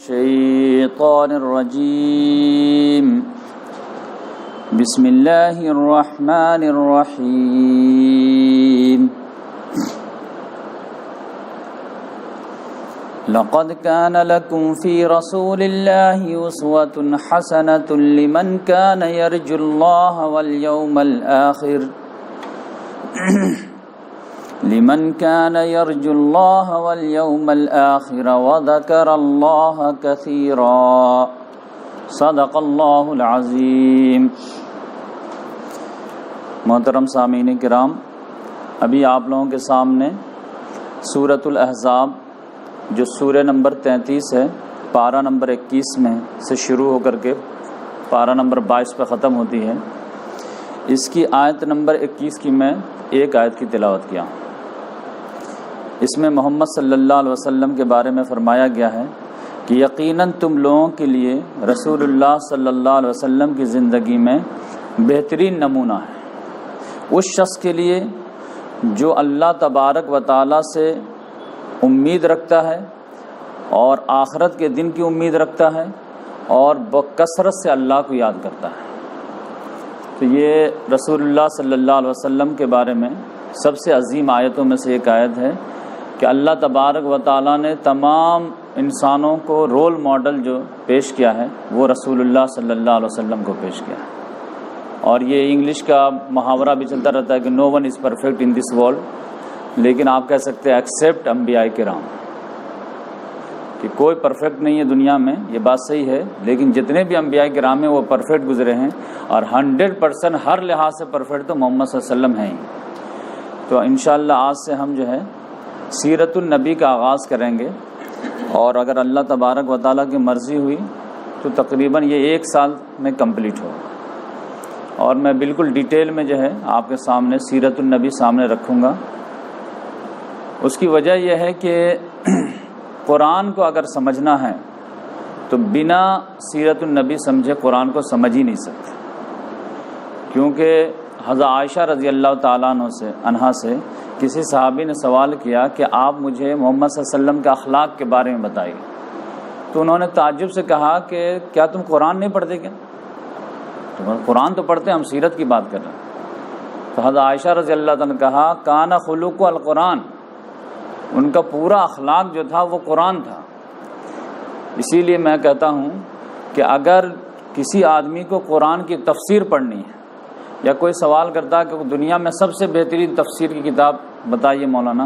الشيطان الرجيم بسم الله الرحمن الرحيم لقد كان لكم في رسول الله أسوة حسنة لمن كان يرجو الله واليوم الآخر لمن كان يرجو الله واليوم الآخر وذكر الله كثيرا صدق اللہ العظیم۔ محترم سامعین کرام، ابھی آپ لوگوں کے سامنے سورۃ الاحزاب جو سورہ نمبر 33 ہے، پارہ نمبر 21 میں سے شروع ہو کر کے پارہ نمبر 22 پہ ختم ہوتی ہے، اس کی آیت نمبر 21 کی میں ایک آیت کی تلاوت کیا۔ اس میں محمد صلی اللہ علیہ وسلم کے بارے میں فرمایا گیا ہے کہ یقیناً تم لوگوں کے لیے رسول اللہ صلی اللہ علیہ وسلم کی زندگی میں بہترین نمونہ ہے، اس شخص کے لیے جو اللہ تبارک و تعالیٰ سے امید رکھتا ہے اور آخرت کے دن کی امید رکھتا ہے اور بکثرت سے اللہ کو یاد کرتا ہے۔ تو یہ رسول اللہ صلی اللہ علیہ وسلم کے بارے میں سب سے عظیم آیتوں میں سے ایک آیت ہے کہ اللہ تبارک و تعالیٰ نے تمام انسانوں کو رول ماڈل جو پیش کیا ہے وہ رسول اللہ صلی اللہ علیہ وسلم کو پیش کیا ہے۔ اور یہ انگلش کا محاورہ بھی چلتا رہتا ہے کہ no one is perfect in this world, لیکن آپ کہہ سکتے ہیں ایکسیپٹ انبیاء کرام، کہ کوئی پرفیکٹ نہیں ہے دنیا میں، یہ بات صحیح ہے، لیکن جتنے بھی انبیاء کرام ہیں وہ پرفیکٹ گزرے ہیں، اور 100% ہر لحاظ سے پرفیکٹ تو محمد صلی اللہ علیہ وسلم ہیں ہی۔ تو انشاءاللہ آج سے ہم جو ہے سیرت النبی کا آغاز کریں گے، اور اگر اللہ تبارک و تعالیٰ کی مرضی ہوئی تو تقریباً یہ 1 سال میں کمپلیٹ ہوگا، اور میں بالکل ڈیٹیل میں جو ہے آپ کے سامنے سیرت النبی سامنے رکھوں گا۔ اس کی وجہ یہ ہے کہ قرآن کو اگر سمجھنا ہے تو بنا سیرت النبی سمجھے قرآن کو سمجھ ہی نہیں سکتے، کیونکہ حضرت عائشہ رضی اللہ تعالیٰ عنہا سے کسی صحابی نے سوال کیا کہ آپ مجھے محمد صلی اللہ علیہ وسلم کے اخلاق کے بارے میں بتائیے، تو انہوں نے تعجب سے کہا کہ کیا تم قرآن نہیں پڑھتے کیا؟ تو قرآن تو پڑھتے ہیں، ہم سیرت کی بات کر رہے ہیں۔ تو حضرت عائشہ رضی اللہ تعالیٰ نے کہا کان خلق القرآن، ان کا پورا اخلاق جو تھا وہ قرآن تھا۔ اسی لیے میں کہتا ہوں کہ اگر کسی آدمی کو قرآن کی تفسیر پڑھنی ہے، یا کوئی سوال کرتا ہے کہ دنیا میں سب سے بہترین تفسیر کی کتاب بتائیے مولانا،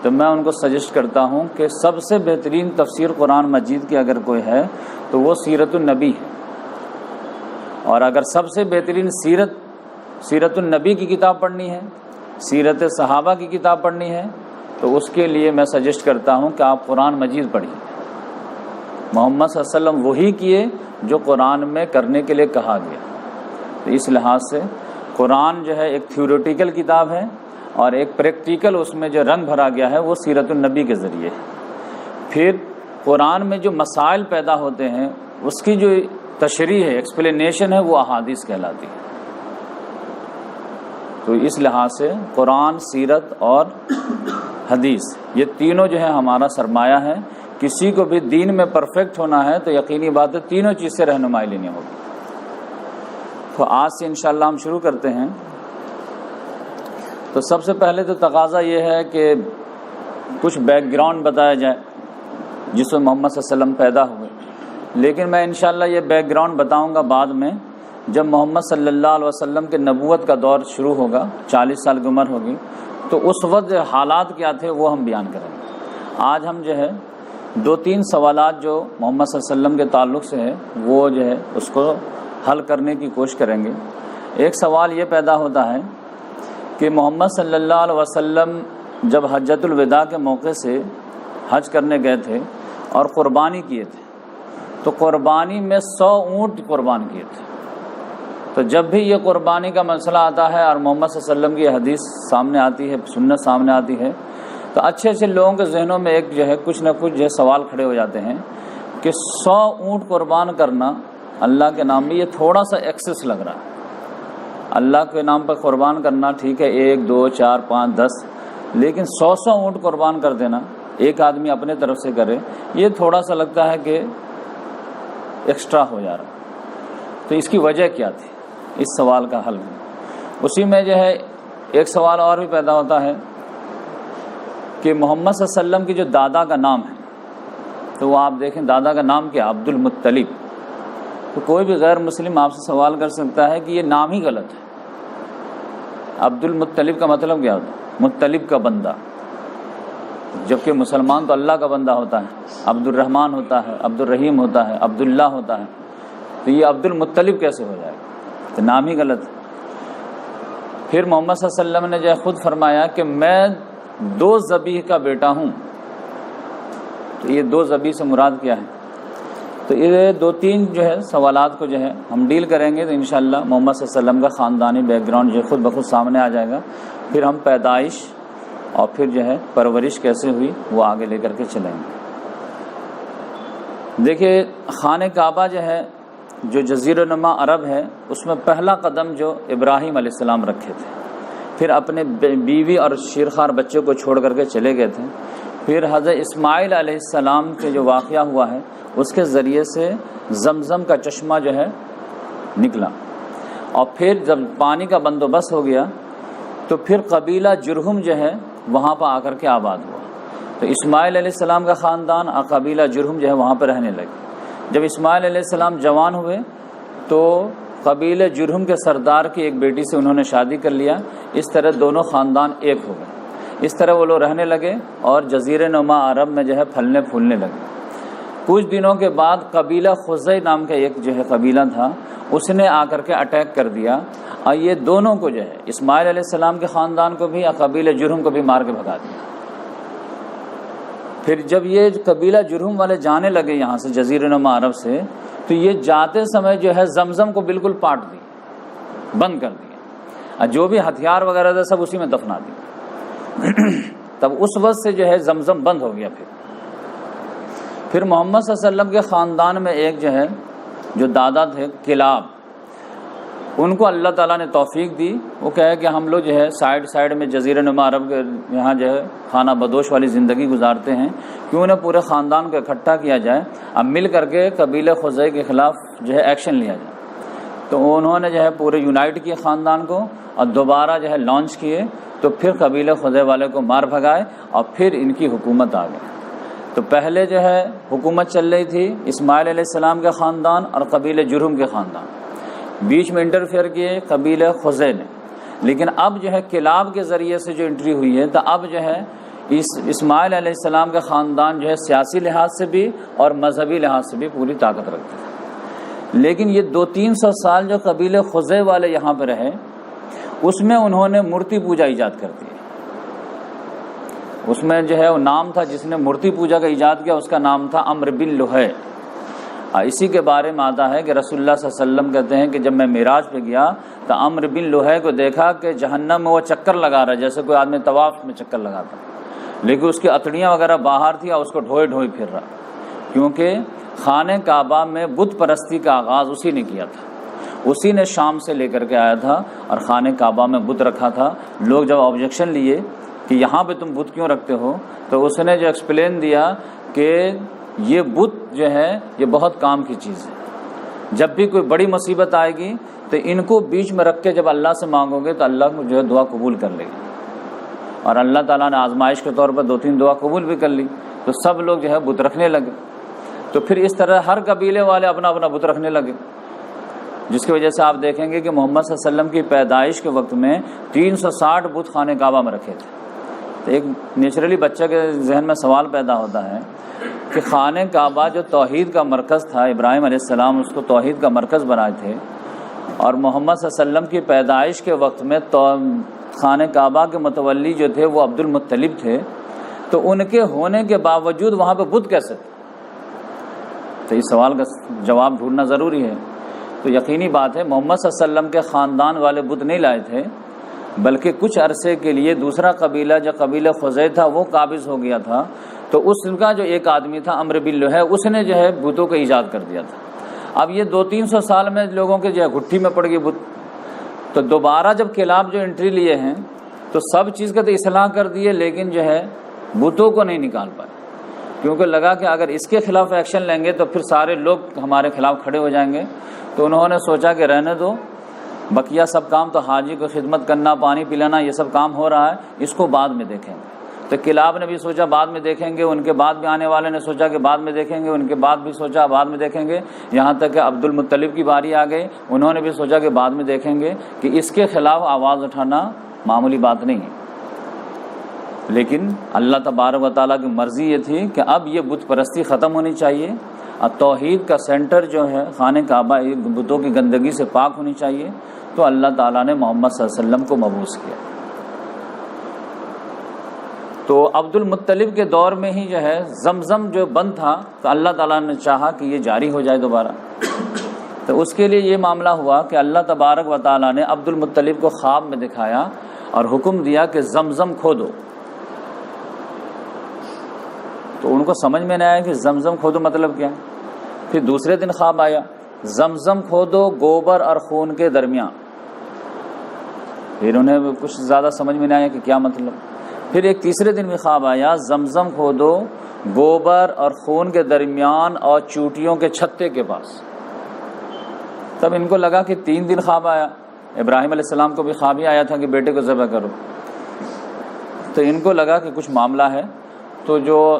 تو میں ان کو سجیسٹ کرتا ہوں کہ سب سے بہترین تفسیر قرآن مجید کی اگر کوئی ہے تو وہ سیرت النبی ہے، اور اگر سب سے بہترین سیرت النبی کی کتاب پڑھنی ہے، سیرت صحابہ کی کتاب پڑھنی ہے، تو اس کے لیے میں سجیسٹ کرتا ہوں کہ آپ قرآن مجید پڑھیے۔ محمد صلی اللہ علیہ وسلم وہی کیے جو قرآن میں کرنے کے لیے کہا گیا۔ تو اس لحاظ سے قرآن جو ہے ایک تھیوریٹیکل کتاب ہے، اور ایک پریکٹیکل اس میں جو رنگ بھرا گیا ہے وہ سیرت النبی کے ذریعے۔ پھر قرآن میں جو مسائل پیدا ہوتے ہیں اس کی جو تشریح ہے، ایکسپلینیشن ہے، وہ احادیث کہلاتی ہے۔ تو اس لحاظ سے قرآن، سیرت اور حدیث، یہ تینوں جو ہے ہمارا سرمایہ ہے۔ کسی کو بھی دین میں پرفیکٹ ہونا ہے تو یقینی بات ہے تینوں چیز سے رہنمائی لینی ہوگی۔ تو آج سے انشاءاللہ ہم شروع کرتے ہیں۔ تو سب سے پہلے تو تقاضا یہ ہے کہ کچھ بیک گراؤنڈ بتایا جائے جس میں محمد صلی اللہ علیہ وسلم پیدا ہوئے، لیکن میں انشاءاللہ یہ بیک گراؤنڈ بتاؤں گا بعد میں، جب محمد صلی اللہ علیہ وسلم کے نبوت کا دور شروع ہوگا، 40 سال کی عمر ہوگی، تو اس وقت حالات کیا تھے وہ ہم بیان کریں گے۔ آج ہم جو ہے 2-3 سوالات جو محمد صلی اللہ علیہ وسلم کے تعلق سے ہے وہ جو ہے اس کو حل کرنے کی کوشش کریں گے۔ ایک سوال یہ پیدا ہوتا ہے کہ محمد صلی اللہ علیہ وسلم جب حجۃ الوداع کے موقع سے حج کرنے گئے تھے اور قربانی کیے تھے، تو قربانی میں 100 اونٹ قربان کیے تھے۔ تو جب بھی یہ قربانی کا مسئلہ آتا ہے اور محمد صلی اللہ علیہ وسلم کی حدیث سامنے آتی ہے، سنت سامنے آتی ہے، تو اچھے اچھے لوگوں کے ذہنوں میں ایک جو ہے کچھ نہ کچھ جو ہے سوال کھڑے ہو جاتے ہیں کہ 100 اونٹ قربان کرنا اللہ کے نام میں یہ تھوڑا سا ایکسس لگ رہا ہے۔ اللہ کے نام پر قربان کرنا ٹھیک ہے، 1 2 4 5 10، لیکن 100 اونٹ قربان کر دینا ایک آدمی اپنے طرف سے کرے، یہ تھوڑا سا لگتا ہے کہ ایکسٹرا ہو جا رہا. تو اس کی وجہ کیا تھی؟ اس سوال کا حل ہے. اسی میں جو ہے ایک سوال اور بھی پیدا ہوتا ہے کہ محمد صلی اللہ علیہ وسلم کی جو دادا کا نام ہے، تو وہ آپ دیکھیں دادا کا نام کیا؟ عبد المطلب. تو کوئی بھی غیر مسلم آپ سے سوال کر سکتا ہے کہ یہ نام ہی غلط ہے. عبد المطلب کا مطلب کیا ہوتا ہے؟ مطلب کا بندہ. جبکہ مسلمان تو اللہ کا بندہ ہوتا ہے، عبد الرحمن ہوتا ہے، عبد الرحیم ہوتا ہے، عبداللہ ہوتا ہے. تو یہ عبد المطلب کیسے ہو جائے گا؟ تو نام ہی غلط ہے. پھر محمد صلی اللہ علیہ وسلم نے جو ہے خود فرمایا کہ میں 2 ذبیح کا بیٹا ہوں. تو یہ 2 ذبیح سے مراد کیا ہے؟ تو یہ 2-3 جو ہے سوالات کو جو ہے ہم ڈیل کریں گے تو انشاءاللہ محمد صلی اللہ علیہ وسلم کا خاندانی بیک گراؤنڈ جو خود بخود سامنے آ جائے گا. پھر ہم پیدائش اور پھر جو ہے پرورش کیسے ہوئی وہ آگے لے کر کے چلیں گے. دیکھیے خانہ کعبہ جو ہے جو جزیرہ نما عرب ہے، اس میں پہلا قدم جو ابراہیم علیہ السلام رکھے تھے. پھر اپنے بیوی اور شیرخوار بچوں کو چھوڑ کر کے چلے گئے تھے. پھر حضرت اسماعیل علیہ السلام کے جو واقعہ ہوا ہے اس کے ذریعے سے زمزم کا چشمہ جو ہے نکلا. اور پھر جب پانی کا بندوبست ہو گیا تو پھر قبیلہ جرہم جو ہے وہاں پر آ کر کے آباد ہوا. تو اسماعیل علیہ السلام کا خاندان اور قبیلہ جرہم جو ہے وہاں پہ رہنے لگے. جب اسماعیل علیہ السلام جوان ہوئے تو قبیلہ جرہم کے سردار کی ایک بیٹی سے انہوں نے شادی کر لیا. اس طرح دونوں خاندان ایک ہو گئے. اس طرح وہ لوگ رہنے لگے اور جزیرہ نما عرب میں جو ہے پھلنے پھولنے لگے. کچھ دنوں کے بعد قبیلہ خزائی نام کا ایک جو ہے قبیلہ تھا، اس نے آ کر کے اٹیک کر دیا اور یہ دونوں کو جو ہے اسماعیل علیہ السلام کے خاندان کو بھی اور قبیلہ جرہم کو بھی مار کے بھگا دیا. پھر جب یہ قبیلہ جرہم والے جانے لگے یہاں سے جزیرہ نما عرب سے، تو یہ جاتے سمے جو ہے زمزم کو بالکل پاٹ دی، بند کر دیا، اور جو بھی ہتھیار وغیرہ تھا سب اسی میں دفنا دیا. تب اس وقت سے جو ہے زمزم بند ہو گیا. پھر محمد صلی اللہ علیہ وسلم کے خاندان میں ایک جو ہے جو دادا تھے کلاب، ان کو اللہ تعالیٰ نے توفیق دی. وہ کہے کہ ہم لوگ جو ہے سائیڈ میں جزیرہ نما عرب کے یہاں جو ہے خانہ بدوش والی زندگی گزارتے ہیں، کیوں نہ پورے خاندان کو اکٹھا کیا جائے، اب مل کر کے قبیلہ خزائی کے خلاف جو ہے ایکشن لیا جائے. تو انہوں نے جو ہے پورے یونائٹ کیے خاندان کو اور دوبارہ جو ہے لانچ کیے. تو پھر قبیلہ خزائی والے کو مار بھگائے اور پھر ان کی حکومت آ گئی. تو پہلے جو ہے حکومت چل رہی تھی اسماعیل علیہ السلام کے خاندان اور قبیلہ جرہم کے خاندان، بیچ میں انٹرفیئر کیے قبیلہ خزائی نے. لیکن اب جو ہے کلاب کے ذریعے سے جو انٹری ہوئی ہے، تو اب جو ہے اسماعیل علیہ السلام کا خاندان جو ہے سیاسی لحاظ سے بھی اور مذہبی لحاظ سے بھی پوری طاقت رکھتے تھے. لیکن یہ 200-300 سال جو قبیلہ خزائی والے یہاں پہ رہے، اس میں انہوں نے مورتی پوجا ایجاد کر دی. اس میں جو ہے وہ نام تھا جس نے مورتی پوجا کا ایجاد کیا، اس کا نام تھا عمرو بن لوہے. اسی کے بارے میں آتا ہے کہ رسول اللہ صلی اللہ علیہ وسلم کہتے ہیں کہ جب میں معراج پہ گیا تو عمرو بن لوہے کو دیکھا کہ جہنم میں وہ چکر لگا رہا ہے جیسے کوئی آدمی طواف میں چکر لگاتا، لیکن اس کی اتڑیاں وغیرہ باہر تھی اور اس کو ڈھوئے ڈھوئے پھر رہا، کیونکہ خانہ کعبہ میں بت پرستی کا آغاز اسی نے کیا تھا. اسی نے شام سے لے کر کے آیا تھا اور خانہ کعبہ میں بت رکھا تھا. لوگ جب آبجیکشن لیے کہ یہاں پہ تم بت کیوں رکھتے ہو، تو اس نے جو ایکسپلین دیا کہ یہ بت جو ہے یہ بہت کام کی چیز ہے. جب بھی کوئی بڑی مصیبت آئے گی تو ان کو بیچ میں رکھ کے جب اللہ سے مانگو گے تو اللہ کو جو ہے دعا قبول کر لے گی. اور اللہ تعالیٰ نے آزمائش کے طور پر 2-3 دعا قبول بھی کر لی. تو سب لوگ جو ہے بت رکھنے لگے. تو پھر اس طرح ہر قبیلے والے اپنا اپنا بت رکھنے لگے، جس کی وجہ سے آپ دیکھیں گے کہ محمد صلی اللہ علیہ وسلم کی پیدائش کے وقت میں 360 بت خانہ کعبہ میں رکھے تھے. تو ایک نیچرلی بچہ کے ذہن میں سوال پیدا ہوتا ہے کہ خانہ کعبہ جو توحید کا مرکز تھا، ابراہیم علیہ السلام اس کو توحید کا مرکز بنائے تھے، اور محمد صلی اللہ علیہ وسلم کی پیدائش کے وقت میں خانہ کعبہ کے متولی جو تھے وہ عبد المطلب تھے، تو ان کے ہونے کے باوجود وہاں پہ بت کیسے تھے؟ تو اس سوال کا جواب ڈھونڈنا ضروری ہے. تو یقینی بات ہے محمد صلی اللہ علیہ وسلم کے خاندان والے بت نہیں لائے تھے، بلکہ کچھ عرصے کے لیے دوسرا قبیلہ جو قبیلہ خزائی تھا وہ قابض ہو گیا تھا. تو اس کا جو ایک آدمی تھا عمرو بن لوہے، اس نے جو ہے بتوں کو ایجاد کر دیا تھا. اب یہ 200-300 سال میں لوگوں کے جو ہے گھٹی میں پڑ گئی بت. تو دوبارہ جب کلاب جو انٹری لیے ہیں تو سب چیز کا تو اصلاح کر دیے، لیکن جو ہے بتوں کو نہیں نکال پائے. کیونکہ لگا کہ اگر اس کے خلاف ایکشن لیں گے تو پھر سارے لوگ ہمارے خلاف کھڑے ہو جائیں گے. تو انہوں نے سوچا کہ رہنے دو، بقیہ سب کام تو حاجی کو خدمت کرنا، پانی پلانا، یہ سب کام ہو رہا ہے، اس کو بعد میں دیکھیں گے. تو کلاب نے بھی سوچا بعد میں دیکھیں گے، ان کے بعد بھی آنے والے نے سوچا کہ بعد میں دیکھیں گے، ان کے بعد بھی سوچا بعد میں دیکھیں گے، یہاں تک کہ عبد المطلب کی باری آ گئی. انہوں نے بھی سوچا کہ بعد میں دیکھیں گے، کہ اس کے خلاف آواز اٹھانا معمولی بات نہیں ہے. لیکن اللہ تبارک و تعالیٰ کی مرضی یہ تھی کہ اب یہ بت پرستی ختم ہونی چاہیے، اور توحید کا سینٹر جو ہے خانہ کعبہ بتوں کی گندگی سے پاک ہونی چاہیے. تو اللہ تعالیٰ نے محمد صلی اللہ علیہ وسلم کو مبعوث کیا. تو عبد المطلب کے دور میں ہی جو ہے زمزم جو بند تھا، تو اللہ تعالیٰ نے چاہا کہ یہ جاری ہو جائے دوبارہ. تو اس کے لیے یہ معاملہ ہوا کہ اللہ تبارک و تعالیٰ نے عبد المطلب کو خواب میں دکھایا اور حکم دیا کہ زمزم کھودو. تو ان کو سمجھ میں نہیں آیا کہ زمزم کھودو مطلب کیا. پھر دوسرے دن خواب آیا، زمزم کھودو گوبر اور خون کے درمیان. پھر انہیں کچھ زیادہ سمجھ میں نہیں آیا کہ کیا مطلب. پھر ایک تیسرے دن بھی خواب آیا، زمزم کھودو گوبر اور خون کے درمیان اور چوٹیوں کے چھتے کے پاس. تب ان کو لگا کہ 3 دن خواب آیا. ابراہیم علیہ السلام کو بھی خواب ہی آیا تھا کہ بیٹے کو ذبح کرو. تو ان کو لگا کہ کچھ معاملہ ہے. تو جو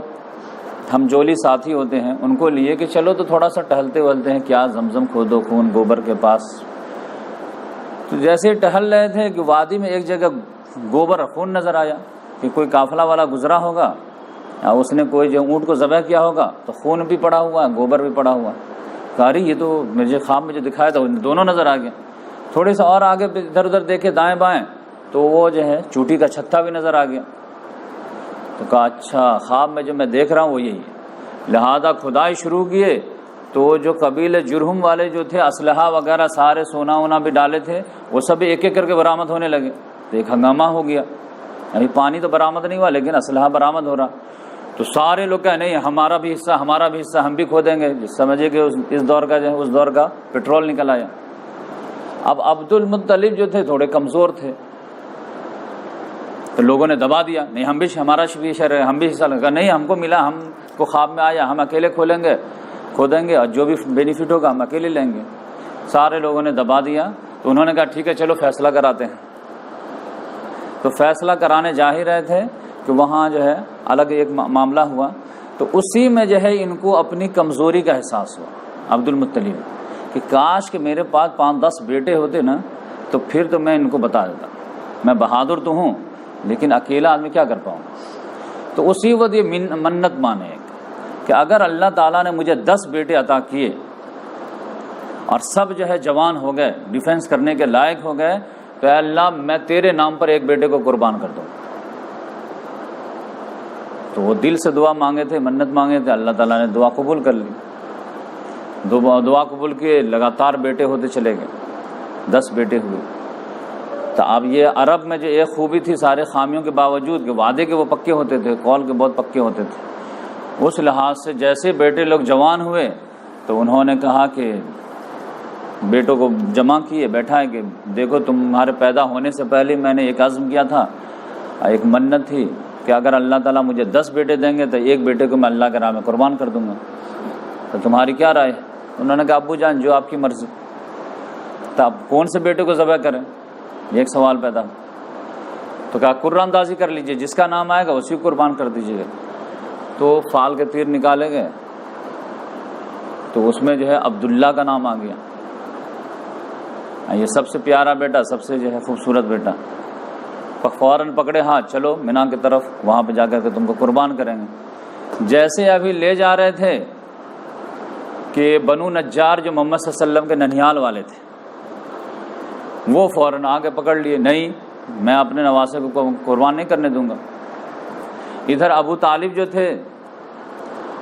ہم جولی ساتھی ہوتے ہیں ان کو لیے کہ چلو تو تھوڑا سا ٹہلتے ولتے ہیں، کیا زمزم کھودو خون گوبر کے پاس. تو جیسے ٹہل رہے تھے کہ وادی میں ایک جگہ گوبر اور خون نظر آیا، کہ کوئی قافلہ والا گزرا ہوگا، اس نے کوئی جو اونٹ کو ذبح کیا ہوگا، تو خون بھی پڑا ہوا ہے گوبر بھی پڑا ہوا ہے. کاری یہ تو مجھے خواب میں جو دکھایا تھا دونوں نظر آ گئے. تھوڑے سا اور آگے ادھر ادھر دیکھے دائیں بائیں تو وہ جو ہے چوٹی کا چھتا بھی نظر آ گیا. تو کہا اچھا خواب میں جو میں دیکھ رہا ہوں وہ یہی ہے. لہذا کھدائی شروع کیے. تو جو قبیلے جرہم والے جو تھے اسلحہ وغیرہ سارے سونا وونا بھی ڈالے تھے وہ سب ایک ایک کر کے برآمد ہونے لگے. تو ایک ہنگامہ ہو گیا. ابھی پانی تو برآمد نہیں ہوا لیکن اسلحہ برآمد ہو رہا. تو سارے لوگ کہے نہیں ہمارا بھی حصہ ہمارا بھی حصہ، ہم بھی کھودیں گے. سمجھے کہ اس دور کا جو ہے اس دور کا پیٹرول نکل آیا. اب عبد المطلب جو تھے تھوڑے کمزور تھے، تو لوگوں نے دبا دیا، نہیں ہم بھی ہمارا بھی شر ہے، ہم بھی حصہ لگا. نہیں ہم کو ملا، ہم کو خواب میں آیا، ہم اکیلے کھودیں گے اور جو بھی بینیفٹ ہوگا ہم اکیلے لیں گے. سارے لوگوں نے دبا دیا. تو انہوں نے کہا ٹھیک ہے چلو فیصلہ کراتے ہیں. تو فیصلہ کرانے جا ہی رہے تھے کہ وہاں جو ہے الگ ایک معاملہ ہوا. تو اسی میں جو ہے ان کو اپنی کمزوری کا احساس ہوا عبد المطلب کہ کاش کہ میرے پاس 5-10 بیٹے ہوتے نا تو پھر تو میں ان کو بتا دیتا. میں بہادر تو ہوں لیکن اکیلا آدمی کیا کر پاؤں. تو اسی وقت یہ منت مانے کہ اگر اللہ تعالیٰ نے مجھے 10 بیٹے عطا کیے اور سب جو ہے جوان ہو گئے، ڈیفینس کرنے کے لائق ہو گئے، تو اے اللہ میں تیرے نام پر ایک بیٹے کو قربان کر دوں. تو وہ دل سے دعا مانگے تھے، منت مانگے تھے. اللہ تعالیٰ نے دعا قبول کر لی. دعا قبول کیے، لگاتار بیٹے ہوتے چلے گئے. 10 بیٹے ہوئے. تو اب یہ عرب میں جو ایک خوبی تھی سارے خامیوں کے باوجود کہ وعدے کے وہ پکے ہوتے تھے، قول کے بہت پکے ہوتے تھے. اس لحاظ سے جیسے بیٹے لوگ جوان ہوئے تو انہوں نے کہا کہ بیٹوں کو جمع کیے، بیٹھائے کہ دیکھو تمہارے پیدا ہونے سے پہلے میں نے ایک عزم کیا تھا، ایک منت تھی کہ اگر اللہ تعالیٰ مجھے 10 بیٹے دیں گے تو ایک بیٹے کو میں اللہ کے راہ میں قربان کر دوں گا. تو تمہاری کیا رائے؟ انہوں نے کہا ابو جان جو آپ کی مرضی. تو اب کون سے بیٹے کو ذبح کریں؟ ایک سوال پیدا. تو کہا قرآن اندازی کر لیجئے، جس کا نام آئے گا اسی کو قربان کر دیجیے گا. تو فال کے تیر نکالے گئے تو اس میں جو ہے عبداللہ کا نام آ گیا. یہ سب سے پیارا بیٹا، سب سے جو ہے خوبصورت بیٹا. فوراً پکڑے ہاتھ چلو مینا کی طرف، وہاں پہ جا کر کے تم کو قربان کریں گے. جیسے ابھی لے جا رہے تھے کہ بنو نجار جو محمد صلی اللہ علیہ وسلم کے ننھیال والے تھے وہ فوراً آگے پکڑ لیے، نہیں میں اپنے نواسے کو قربان نہیں کرنے دوں گا. ادھر ابو طالب جو تھے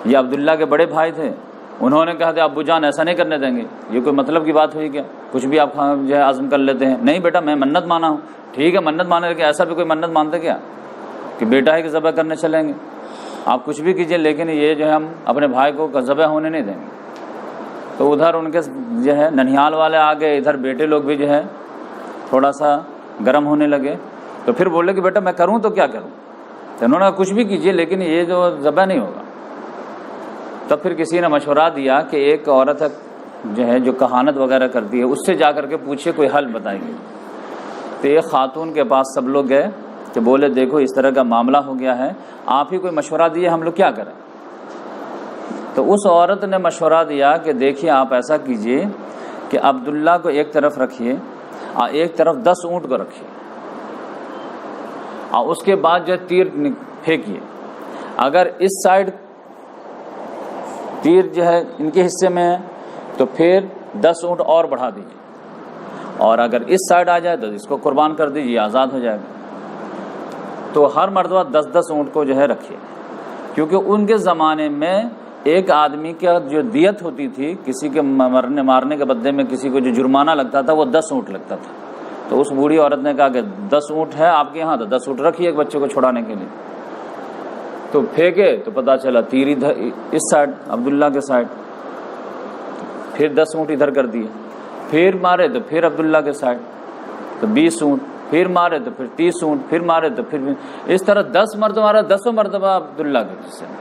یہ عبداللہ کے بڑے بھائی تھے، انہوں نے کہا تھا ابو جان ایسا نہیں کرنے دیں گے. یہ کوئی مطلب کی بات ہوئی کیا؟ کچھ بھی آپ جو ہے عزم کر لیتے ہیں. نہیں بیٹا میں منت مانا ہوں. ٹھیک ہے منت مانے لیکن ایسا بھی کوئی منت مانتے کیا کہ بیٹا ہے کہ ذبح کرنے چلیں گے؟ آپ کچھ بھی کیجئے لیکن یہ جو ہے ہم اپنے بھائی کو ذبح ہونے نہیں دیں گے. تو ادھر ان کے جو ہے ننھیال والے آ گئے، ادھر بیٹے لوگ بھی جو ہے تھوڑا سا گرم ہونے لگے. تو پھر بولے کہ بیٹا میں کروں تو کیا کروں؟ تو انہوں نے کچھ بھی کیجئے لیکن یہ جو ذبح نہیں ہوگا. تب پھر کسی نے مشورہ دیا کہ ایک عورت جو ہے جو کہانت وغیرہ کرتی ہے اس سے جا کر کے پوچھے کوئی حل بتائے گی. تو ایک خاتون کے پاس سب لوگ گئے کہ بولے دیکھو اس طرح کا معاملہ ہو گیا ہے, آپ ہی کوئی مشورہ دیے, ہم لوگ کیا کریں. تو اس عورت نے مشورہ دیا کہ دیکھیے آپ ایسا کیجئے کہ عبداللہ کو ایک طرف رکھیے اور ایک طرف 10 اونٹ کو رکھیے, اور اس کے بعد جو تیر پھینکیے. اگر اس سائڈ تیر جو ہے ان کے حصے میں ہے تو پھر 10 اونٹ اور بڑھا دیجیے, اور اگر اس سائڈ آ جائے تو اس کو قربان کر دیجیے, آزاد ہو جائے گا. تو ہر مرتبہ 10 اونٹ کو جو ہے رکھیے, کیونکہ ان کے زمانے میں ایک آدمی کا جو دیت ہوتی تھی کسی کے مارنے کے بدلے میں کسی کو جو جرمانہ لگتا تھا وہ 10 اونٹ لگتا تھا. تو اس بوڑھی عورت نے کہا کہ 10 اونٹ ہے آپ کے یہاں تو 10 اونٹ رکھیے ایک بچے کو چھڑانے کے لیے. تو پھینکے تو پتہ چلا تیر ادھر اس سائڈ عبداللہ کے سائڈ, پھر 10 اونٹ ادھر کر دیے, پھر مارے تو پھر عبداللہ کے سائڈ تو 20 اونٹ, پھر مارے تو پھر 30 اونٹ, پھر مارے تو پھر اس طرح 10 مرتبہ مارا, 10 مرتبہ عبداللہ کے حصے میں.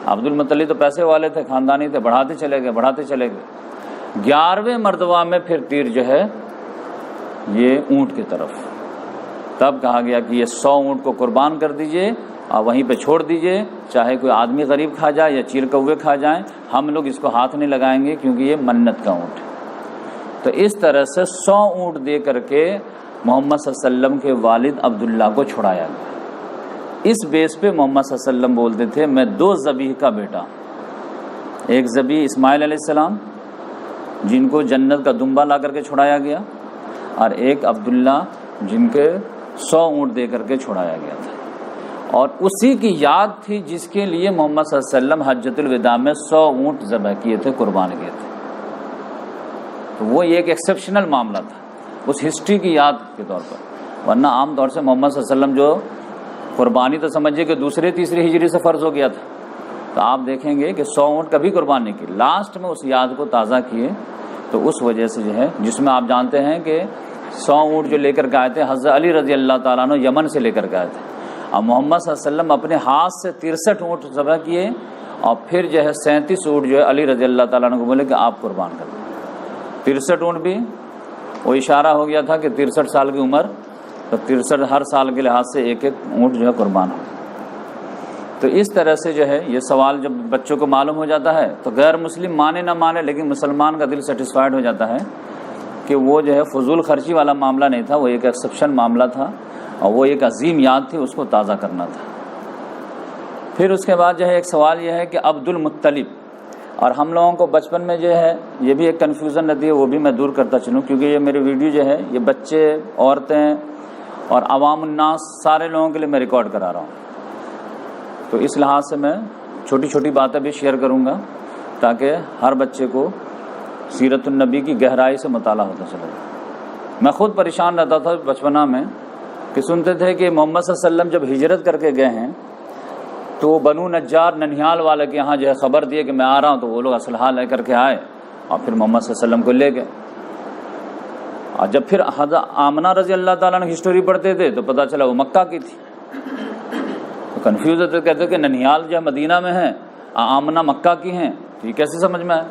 عبد المطلب تو پیسے والے تھے, خاندانی تھے, بڑھاتے چلے گئے. 11ویں مرتبہ میں پھر تیر جو ہے یہ اونٹ کی طرف. تب کہا گیا کہ یہ 100 اونٹ کو قربان کر دیجئے اور وہیں پہ چھوڑ دیجئے, چاہے کوئی آدمی غریب کھا جائے یا چیل کوے کھا جائیں, ہم لوگ اس کو ہاتھ نہیں لگائیں گے کیونکہ یہ منت کا اونٹ ہے. تو اس طرح سے 100 اونٹ دے کر کے محمد صلی اللہ علیہ وسلم کے والد عبداللہ کو چھڑایا گیا. اس بیس پہ محمد صلی اللہ علیہ وسلم بولتے تھے میں 2 ذبیح کا بیٹا, ایک ذبیح اسماعیل علیہ السلام جن کو جنت کا دمبا لا کر کے چھڑایا گیا, اور ایک عبداللہ جن کے 100 اونٹ دے کر کے چھڑایا گیا تھا. اور اسی کی یاد تھی جس کے لیے محمد صلی اللہ علیہ وسلم حجۃ الوداع میں 100 اونٹ ذبح کیے تھے, قربان کیے تھے. تو وہ ایک ایکسیپشنل معاملہ تھا اس ہسٹری کی یاد کے طور پر, ورنہ عام طور سے محمد صلی اللہ علیہ وسلم جو قربانی تو سمجھیے کہ 2ری 3ری ہجری سے فرض ہو گیا تھا. تو آپ دیکھیں گے کہ 100 اونٹ کبھی قربان نہیں کی, لاسٹ میں اس یاد کو تازہ کیے. تو اس وجہ سے جو ہے جس میں آپ جانتے ہیں کہ 100 اونٹ جو لے کر کے آئے تھے حضرت علی رضی اللہ تعالیٰ عنہ یمن سے لے کر کے آئے تھے, اور محمد صلی اللہ علیہ وسلم اپنے ہاتھ سے 63 اونٹ ذبح کیے, اور پھر جو ہے 37 اونٹ جو ہے علی رضی اللہ تعالیٰ عنہ کو بولے کہ آپ قربان کر دیں. 63 اونٹ بھی وہ اشارہ ہو گیا تھا کہ 63 سال کی عمر, تو 63 ہر سال کے لحاظ سے ایک اونٹ جو ہے قربان ہو. تو اس طرح سے جو ہے یہ سوال جب بچوں کو معلوم ہو جاتا ہے تو غیر مسلم مانے نہ مانے لیکن مسلمان کا دل سیٹسفائیڈ ہو جاتا ہے کہ وہ جو ہے فضول خرچی والا معاملہ نہیں تھا, وہ ایک ایکسیپشن معاملہ تھا, اور وہ ایک عظیم یاد تھی, اس کو تازہ کرنا تھا. پھر اس کے بعد جو ہے ایک سوال یہ ہے کہ عبد المطلب, اور ہم لوگوں کو بچپن میں جو ہے یہ بھی ایک کنفیوژن رہتی ہے, وہ بھی میں دور کرتا چلوں کیونکہ یہ میری ویڈیو جو ہے یہ بچے, عورتیں اور عوام الناس سارے لوگوں کے لیے میں ریکارڈ کرا رہا ہوں. تو اس لحاظ سے میں چھوٹی چھوٹی باتیں بھی شیئر کروں گا تاکہ ہر بچے کو سیرت النبی کی گہرائی سے مطالعہ ہوتا چلے. میں خود پریشان رہتا تھا بچپنا میں کہ سنتے تھے کہ محمد صلی اللہ علیہ وسلم جب ہجرت کر کے گئے ہیں تو بنو نجار ننہیال والے کے یہاں جو ہے خبر دیے کہ میں آ رہا ہوں, تو وہ لوگ اسلحہ لے کر کے آئے اور پھر محمد صلی اللہ علیہ وسلم کو لے گئے. اور جب پھر حضرت آمنہ رضی اللہ تعالیٰ نے ہسٹوری پڑھتے تھے تو پتہ چلا وہ مکہ کی تھی. تو کنفیوز ہوتے, کہتے کہ ننہیال جو ہے مدینہ میں ہے, آمنہ مکہ کی ہیں, تو یہ کیسے سمجھ میں آئے.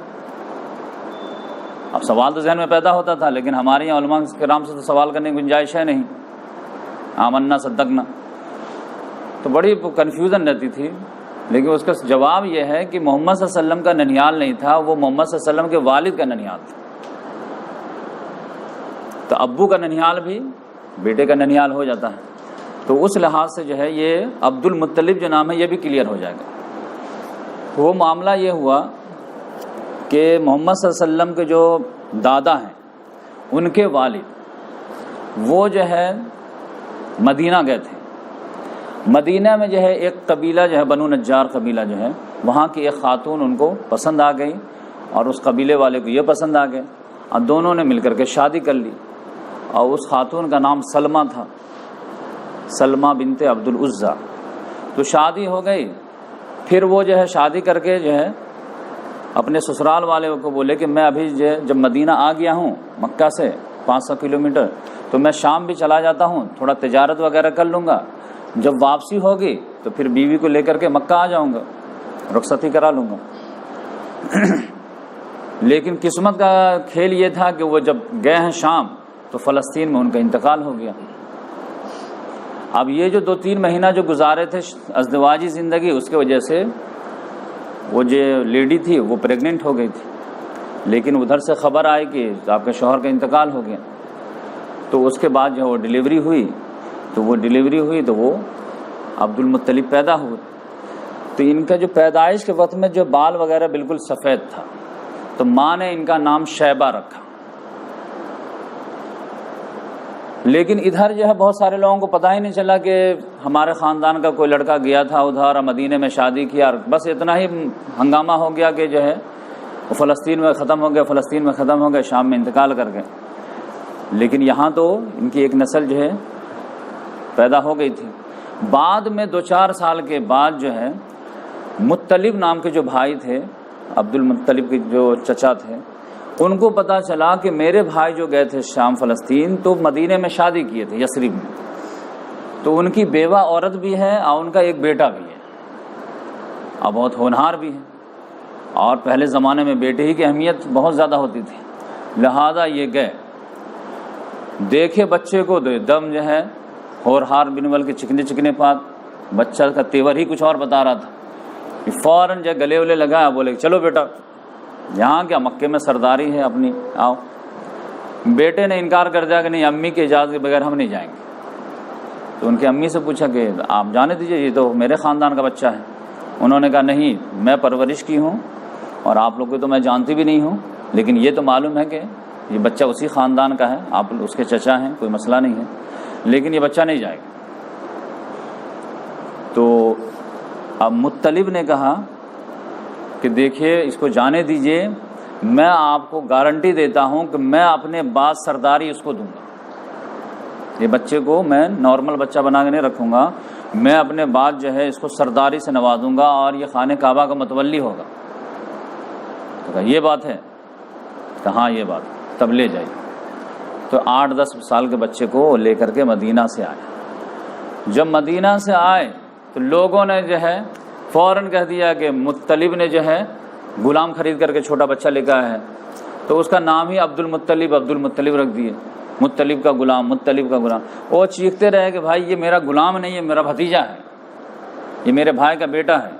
اب سوال تو ذہن میں پیدا ہوتا تھا, لیکن ہمارے یہاں علماء کرام سے تو سوال کرنے کی گنجائش ہے نہیں, آمنا صدقنا, تو بڑی کنفیوژن رہتی تھی. لیکن اس کا جواب یہ ہے کہ محمد صلی اللہ علیہ وسلم کا ننہیال نہیں تھا, وہ محمد صلی اللہ علیہ وسلم کے والد کا ننہیال تھا. تو ابو کا ننہیال بھی بیٹے کا ننہیال ہو جاتا ہے. تو اس لحاظ سے جو ہے یہ عبد المطلب جو نام ہے یہ بھی کلیئر ہو جائے گا. وہ معاملہ یہ ہوا کہ محمد صلی اللہ علیہ وسلم کے جو دادا ہیں ان کے والد وہ جو ہے مدینہ گئے تھے. مدینہ میں جو ہے ایک قبیلہ جو ہے بنو نجار قبیلہ جو ہے, وہاں کی ایک خاتون ان کو پسند آ گئی اور اس قبیلے والے کو یہ پسند آ گئے, اور دونوں نے مل کر کے شادی کر لی. اور اس خاتون کا نام سلمہ تھا, سلمہ بنت عبد العزیٰ. تو شادی ہو گئی. پھر وہ جو ہے شادی کر کے جو ہے اپنے سسرال والے کو بولے کہ میں ابھی جب مدینہ آ گیا ہوں مکہ سے 500 کلومیٹر, تو میں شام بھی چلا جاتا ہوں, تھوڑا تجارت وغیرہ کر لوں گا, جب واپسی ہوگی تو پھر بیوی کو لے کر کے مکہ آ جاؤں گا. رخصتی کرا لوں گا. لیکن قسمت کا کھیل یہ تھا کہ وہ جب گئے ہیں شام تو فلسطین میں ان کا انتقال ہو گیا. اب یہ جو 2-3 مہینہ جو گزارے تھے ازدواجی زندگی، اس کی وجہ سے وہ جو لیڈی تھی وہ پریگننٹ ہو گئی تھی. لیکن ادھر سے خبر آئی کہ آپ کے شوہر کا انتقال ہو گیا. تو اس کے بعد جو وہ ڈلیوری ہوئی تو وہ عبد المطلب پیدا ہوئے. تو ان کا جو پیدائش کے وقت میں جو بال وغیرہ بالکل سفید تھا، تو ماں نے ان کا نام شیبہ رکھا. لیکن ادھر جو ہے بہت سارے لوگوں کو پتہ ہی نہیں چلا کہ ہمارے خاندان کا کوئی لڑکا گیا تھا ادھر، مدینے میں شادی کیا، اور بس اتنا ہی ہنگامہ ہو گیا کہ جو ہے وہ فلسطین میں ختم ہو گیا، شام میں انتقال کر گئے. لیکن یہاں تو ان کی ایک نسل جو ہے پیدا ہو گئی تھی. بعد میں 2-4 سال کے بعد جو ہے مطلب نام کے جو بھائی تھے، عبد المطلب کے جو چچا تھے، ان کو پتہ چلا کہ میرے بھائی جو گئے تھے شام فلسطین تو مدینے میں شادی کیے تھے یثرب میں، تو ان کی بیوہ عورت بھی ہے اور ان کا ایک بیٹا بھی ہے اور بہت ہونہار بھی ہے. اور پہلے زمانے میں بیٹے ہی کی اہمیت بہت زیادہ ہوتی تھی. لہذا یہ گئے، دیکھے بچے کو دم جو ہے ہونہار بنول کے چکنے پات، بچہ کا تیور ہی کچھ اور بتا رہا تھا. فوراً جو گلے ولے لگایا، بولے چلو بیٹا، یہاں کیا مکے میں سرداری ہے اپنی، آؤ. بیٹے نے انکار کر دیا کہ نہیں، امی کے اجازت کے بغیر ہم نہیں جائیں گے. تو ان کی امی سے پوچھا کہ آپ جانے دیجئے، یہ تو میرے خاندان کا بچہ ہے. انہوں نے کہا نہیں، میں پرورش کی ہوں اور آپ لوگ کو تو میں جانتی بھی نہیں ہوں، لیکن یہ تو معلوم ہے کہ یہ بچہ اسی خاندان کا ہے، آپ اس کے چچا ہیں، کوئی مسئلہ نہیں ہے، لیکن یہ بچہ نہیں جائے گا. تو اب مطلب نے کہا کہ دیکھیے اس کو جانے دیجئے، میں آپ کو گارنٹی دیتا ہوں کہ میں اپنے بعد سرداری اس کو دوں گا. یہ بچے کو میں نارمل بچہ بنا کے نہیں رکھوں گا، میں اپنے بعد جو ہے اس کو سرداری سے نوازوں گا اور یہ خانہ کعبہ کا متولی ہوگا. تو کہا یہ بات ہے؟ کہاں یہ بات، تب لے جائیے. تو 8-10 سال کے بچے کو لے کر کے مدینہ سے آئے. جب مدینہ سے آئے تو لوگوں نے جو ہے فوراً کہہ دیا کہ مطلب نے جو ہے غلام خرید کر کے چھوٹا بچہ لے کے آیا ہے، تو اس کا نام ہی عبد المطلب رکھ دیے. مطلب کا غلام. وہ چیختے رہے کہ بھائی یہ میرا غلام نہیں ہے، میرا بھتیجا ہے، یہ میرے بھائی کا بیٹا ہے.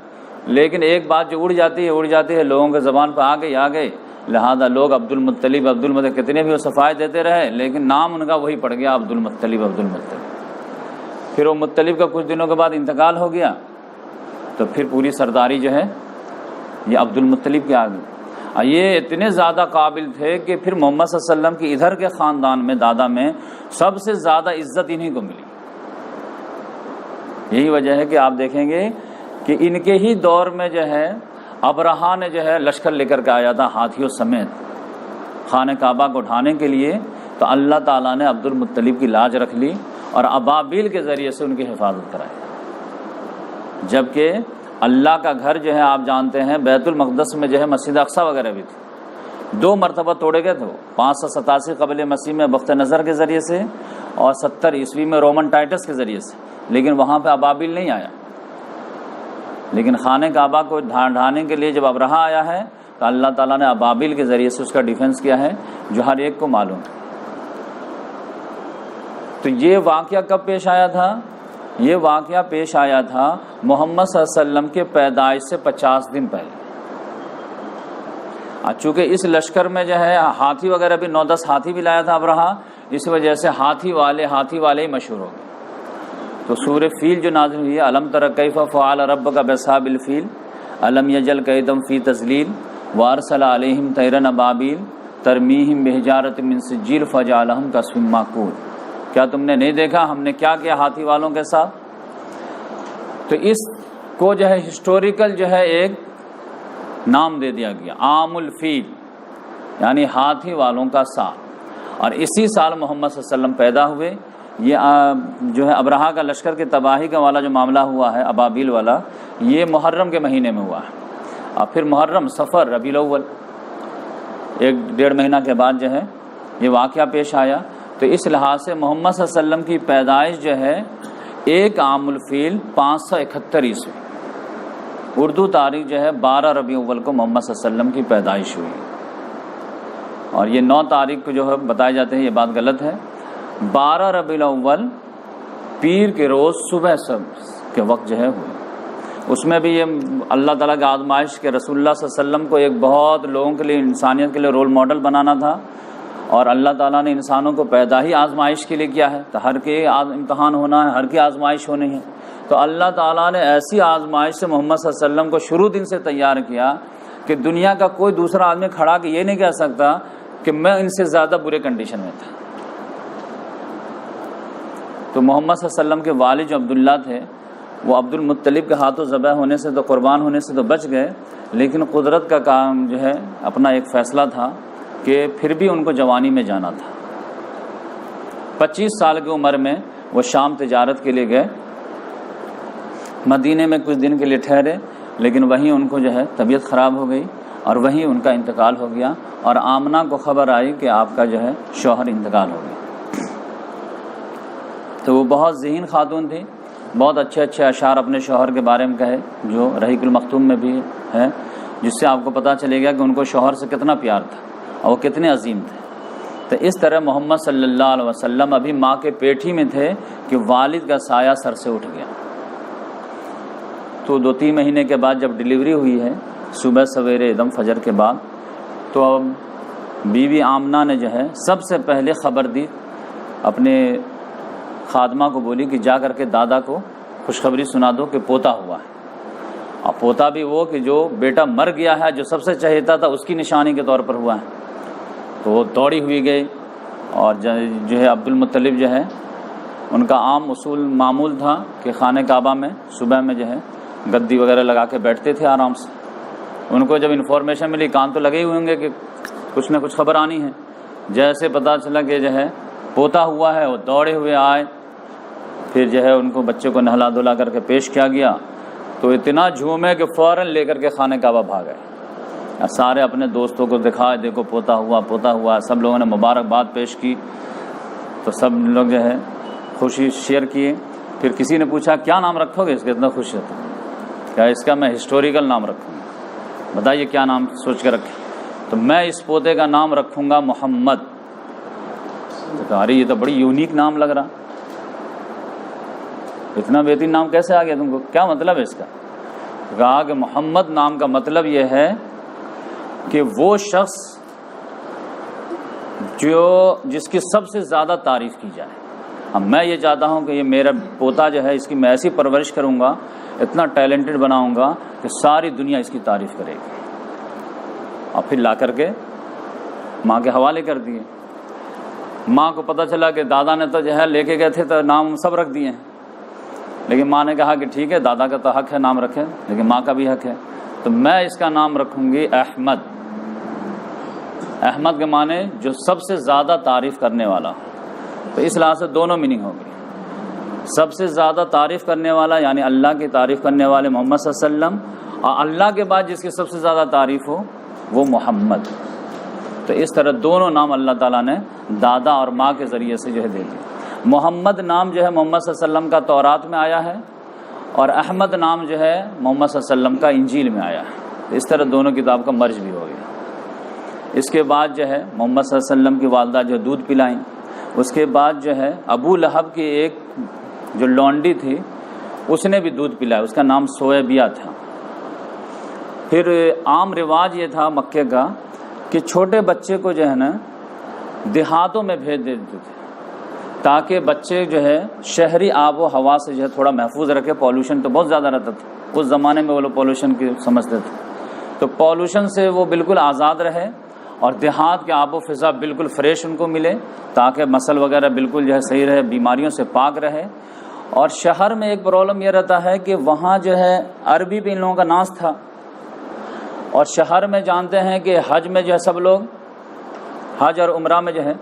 لیکن ایک بات جو اڑ جاتی ہے لوگوں کے زبان پہ آ گئی، لہذا لوگ عبد المطلب کتنے بھی وہ صفائی دیتے رہے، لیکن نام ان کا وہی پڑ گیا، عبد المطلب. پھر وہ مطلب کا کچھ دنوں کے بعد انتقال ہو گیا، تو پھر پوری سرداری جو ہے یہ عبد المطلب کی آ گئی. یہ اتنے زیادہ قابل تھے کہ پھر محمد صلی اللہ علیہ وسلم کی ادھر کے خاندان میں دادا میں سب سے زیادہ عزت انہی کو ملی. یہی وجہ ہے کہ آپ دیکھیں گے کہ ان کے ہی دور میں جو ہے ابرہا نے جو ہے لشکر لے کر کے آیا تھا ہاتھیوں سمیت خانہ کعبہ کو اٹھانے کے لیے، تو اللہ تعالیٰ نے عبد المطلب کی لاج رکھ لی اور ابابیل کے ذریعے سے ان کی حفاظت کرائی. جبکہ اللہ کا گھر جو ہے آپ جانتے ہیں بیت المقدس میں جو ہے مسجد اقصی وغیرہ بھی تھی، 2 مرتبہ توڑے گئے تھے. 587 قبل مسیح میں بخت نظر کے ذریعے سے اور 70 عیسوی میں رومن ٹائٹس کے ذریعے سے، لیکن وہاں پہ ابابیل نہیں آیا. لیکن خانہ کعبہ کو ڈھانے کے لیے جب ابرہا آیا ہے تو اللہ تعالیٰ نے ابابیل کے ذریعے سے اس کا ڈیفنس کیا ہے، جو ہر ایک کو معلوم ہے. تو یہ واقعہ کب پیش آیا تھا؟ یہ واقعہ پیش آیا تھا محمد صلی اللہ علیہ وسلم کے پیدائش سے 50 دن پہلے. چونکہ اس لشکر میں جو ہے ہاتھی وغیرہ بھی 9-10 ہاتھی بھی لایا تھا ابرہا، اس وجہ سے ہاتھی والے ہی مشہور ہو گئے. تو سورہ فیل جو نازل ہوئی ہے، الم تر کیف فعل ربک باصحاب الفیل الم یجعل کیدہم فی تضلیل وارسل علیہم طیرا ابابیل ترمیہم بحجارۃ من سجیل فجعلہم کعصف مأکول. کیا تم نے نہیں دیکھا ہم نے کیا کیا ہاتھی والوں کے ساتھ؟ تو اس کو جو ہے ہسٹوریکل جو ہے ایک نام دے دیا گیا، عام الفیل، یعنی ہاتھی والوں کا سال. اور اسی سال محمد صلی اللہ علیہ وسلم پیدا ہوئے. یہ جو ہے ابرہا کا لشکر کی تباہی کا والا جو معاملہ ہوا ہے ابابیل والا، یہ محرم کے مہینے میں ہوا ہے. اور پھر محرم، صفر، ربیع الاول، 1-1.5 مہینہ کے بعد جو ہے یہ واقعہ پیش آیا. تو اس لحاظ سے محمد صلی اللہ علیہ وسلم کی پیدائش جو ہے 1 عام الفیل 571 عیسوی، اردو تاریخ جو ہے 12 ربیع الاول کو محمد صلی اللہ علیہ وسلم کی پیدائش ہوئی، اور یہ 9 تاریخ کو جو ہے بتائے جاتے ہیں، یہ بات غلط ہے۔ 12 ربیع الاول پیر کے روز صبح کے وقت جو ہے ہوئی۔ اس میں بھی یہ اللہ تعالیٰ کی آزمائش کے رسول اللہ صلی اللہ علیہ وسلم کو ایک بہت لوگوں کے لیے، انسانیت کے لیے رول ماڈل بنانا تھا، اور اللہ تعالیٰ نے انسانوں کو پیدا ہی آزمائش کے لیے کیا ہے، تو ہر کے امتحان ہونا ہے، ہر کی آزمائش ہونی ہے۔ تو اللہ تعالیٰ نے ایسی آزمائش سے محمد صلی اللہ علیہ وسلم کو شروع دن سے تیار کیا کہ دنیا کا کوئی دوسرا آدمی کھڑا کے یہ نہیں کہہ سکتا کہ میں ان سے زیادہ برے کنڈیشن میں تھا۔ تو محمد صلی اللہ علیہ وسلم کے والد جو عبداللہ تھے، وہ عبد المطلب کے ہاتھوں ذبح ہونے سے تو، قربان ہونے سے تو بچ گئے، لیکن قدرت کا کام جو ہے اپنا ایک فیصلہ تھا کہ پھر بھی ان کو جوانی میں جانا تھا۔ 25 سال کی عمر میں وہ شام تجارت کے لیے گئے، مدینے میں کچھ دن کے لیے ٹھہرے، لیکن وہیں ان کو جو ہے طبیعت خراب ہو گئی، اور وہیں ان کا انتقال ہو گیا، اور آمنہ کو خبر آئی کہ آپ کا جو ہے شوہر انتقال ہو گیا۔ تو وہ بہت ذہین خاتون تھی، بہت اچھے اچھے اشعار اپنے شوہر کے بارے میں کہے، جو رحیق المختوم میں بھی ہے، جس سے آپ کو پتہ چلے گا کہ ان کو شوہر سے کتنا پیار تھا اور وہ کتنے عظیم تھے۔ تو اس طرح محمد صلی اللہ علیہ وسلم ابھی ماں کے پیٹ ہی میں تھے کہ والد کا سایہ سر سے اٹھ گیا۔ تو 2-3 مہینے کے بعد جب ڈیلیوری ہوئی ہے، صبح سویرے ایک دم فجر کے بعد، تو اب بیوی آمنہ نے جو ہے سب سے پہلے خبر دی، اپنے خادمہ کو بولی کہ جا کر کے دادا کو خوشخبری سنا دو کہ پوتا ہوا ہے، اور پوتا بھی وہ کہ جو بیٹا مر گیا ہے، جو سب سے چہیتا تھا، اس کی نشانی کے طور پر ہوا ہے۔ تو وہ دوڑی ہوئی گئی، اور جو ہے عبد المطلب جو ہے، ان کا عام اصول معمول تھا کہ خانہ کعبہ میں صبح میں جو ہے گدی وغیرہ لگا کے بیٹھتے تھے آرام سے۔ ان کو جب انفارمیشن ملی، کان تو لگے ہوئے ہوں گے کہ کچھ نہ کچھ خبر آنی ہے۔ جیسے پتہ چلا کہ جو ہے پوتا ہوا ہے، وہ دوڑے ہوئے آئے، پھر جو ہے ان کو بچے کو نہلا دھلا کر کے پیش کیا گیا، تو اتنا جھومے کہ فوراً لے کر کے خانہ کعبہ بھاگ گئے، سارے اپنے دوستوں کو دکھائے، دیکھو پوتا ہوا پوتا ہوا، سب لوگوں نے مبارکباد پیش کی، تو سب لوگ جو ہے خوشی شیئر کیے۔ پھر کسی نے پوچھا کیا نام رکھو گے اس کے، اتنا خوش ہوتا کیا اس کا میں ہسٹوریکل نام رکھوں گا، بتائیے کیا نام سوچ کے رکھے؟ تو میں اس پوتے کا نام رکھوں گا محمد۔ تو کہا ارے یہ تو بڑی یونیک نام لگ رہا، اتنا بہترین نام کیسے آ گیا تم کو، کیا مطلب ہے اس کا؟ کہا کہ محمد نام کا مطلب یہ ہے کہ وہ شخص جس کی سب سے زیادہ تعریف کی جائے۔ اب میں یہ چاہتا ہوں کہ یہ میرا پوتا جو ہے، اس کی میں ایسی پرورش کروں گا، اتنا ٹیلنٹڈ بناؤں گا کہ ساری دنیا اس کی تعریف کرے گی۔ اور پھر لا کر کے ماں کے حوالے کر دیے۔ ماں کو پتہ چلا کہ دادا نے تو جو ہے لے کے گئے تھے تو نام سب رکھ دیے ہیں، لیکن ماں نے کہا کہ ٹھیک ہے، دادا کا تو حق ہے نام رکھے، لیکن ماں کا بھی حق ہے، تو میں اس کا نام رکھوں گی احمد۔ احمد کے معنی جو سب سے زیادہ تعریف کرنے والا، تو اس لحاظ سے دونوں میننگ ہو گئی۔ سب سے زیادہ تعریف کرنے والا یعنی اللہ کی تعریف کرنے والے محمد صلی اللہ علیہ وسلم، اور اللہ کے بعد جس کی سب سے زیادہ تعریف ہو وہ محمد۔ تو اس طرح دونوں نام اللہ تعالیٰ نے دادا اور ماں کے ذریعے سے جو ہے دے دیے۔ محمد نام جو ہے محمد صلی اللہ علیہ وسلم کا تورات میں آیا ہے، اور احمد نام جو ہے محمد صلی اللہ علیہ وسلم کا انجیل میں آیا ہے۔ اس طرح دونوں کتاب کا مرج بھی ہو گیا۔ اس کے بعد جو ہے محمد صلی اللہ علیہ وسلم کی والدہ جو دودھ پلائیں، اس کے بعد جو ہے ابو لہب کی ایک جو لونڈی تھی، اس نے بھی دودھ پلایا، اس کا نام سویبیہ تھا۔ پھر عام رواج یہ تھا مکے کا کہ چھوٹے بچے کو جو ہے نا دیہاتوں میں بھیج دیتے تھے، تاکہ بچے جو ہے شہری آب و ہوا سے جو ہے تھوڑا محفوظ رکھے۔ پالوشن تو بہت زیادہ رہتا تھا اس زمانے میں، وہ لوگ پالوشن کی سمجھتے تھے، تو پالوشن سے وہ بالکل آزاد رہے، اور دیہات کے آب و فضا بالکل فریش ان کو ملے، تاکہ مسل وغیرہ بالکل جو ہے صحیح رہے، بیماریوں سے پاک رہے۔ اور شہر میں ایک پرابلم یہ رہتا ہے کہ وہاں جو ہے عربی بھی ان لوگوں کا ناز تھا، اور شہر میں جانتے ہیں کہ حج میں جو ہے سب لوگ، حج اور عمرہ میں جو ہے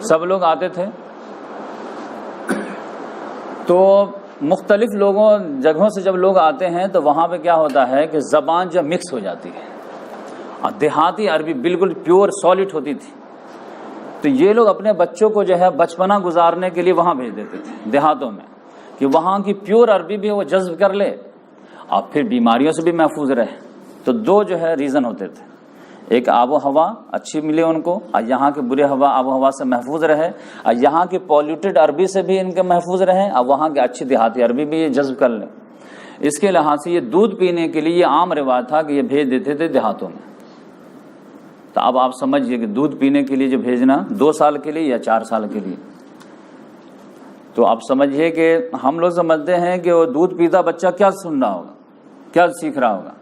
سب لوگ آتے تھے، تو مختلف جگہوں سے جب لوگ آتے ہیں تو وہاں پہ کیا ہوتا ہے کہ زبان جب مکس ہو جاتی ہے، اور دیہاتی عربی بالکل پیور سالڈ ہوتی تھی، تو یہ لوگ اپنے بچوں کو جو ہے بچپنا گزارنے کے لیے وہاں بھیج دیتے تھے دیہاتوں میں، کہ وہاں کی پیور عربی بھی وہ جذب کر لے، اور پھر بیماریوں سے بھی محفوظ رہے. تو دو جو ہے ریزن ہوتے تھے, ایک آب و ہوا اچھی ملے ان کو, اور یہاں کے برے آب و ہوا سے محفوظ رہے, اور یہاں کی پولیوٹیڈ عربی سے بھی ان کے محفوظ رہیں, اور وہاں کے اچھی دیہاتی عربی بھی یہ جذب کر لیں. اس کے لحاظ سے یہ دودھ پینے کے لیے یہ عام رواج تھا کہ یہ بھیج دیتے تھے دیہاتوں میں. تو اب آپ سمجھئے کہ دودھ پینے کے لیے جو بھیجنا 2 سال کے لیے یا 4 سال کے لیے, تو آپ سمجھئے کہ ہم لوگ سمجھتے ہیں کہ وہ دودھ پیتا بچہ کیا سن رہا ہوگا, کیا سیکھ رہا ہوگا,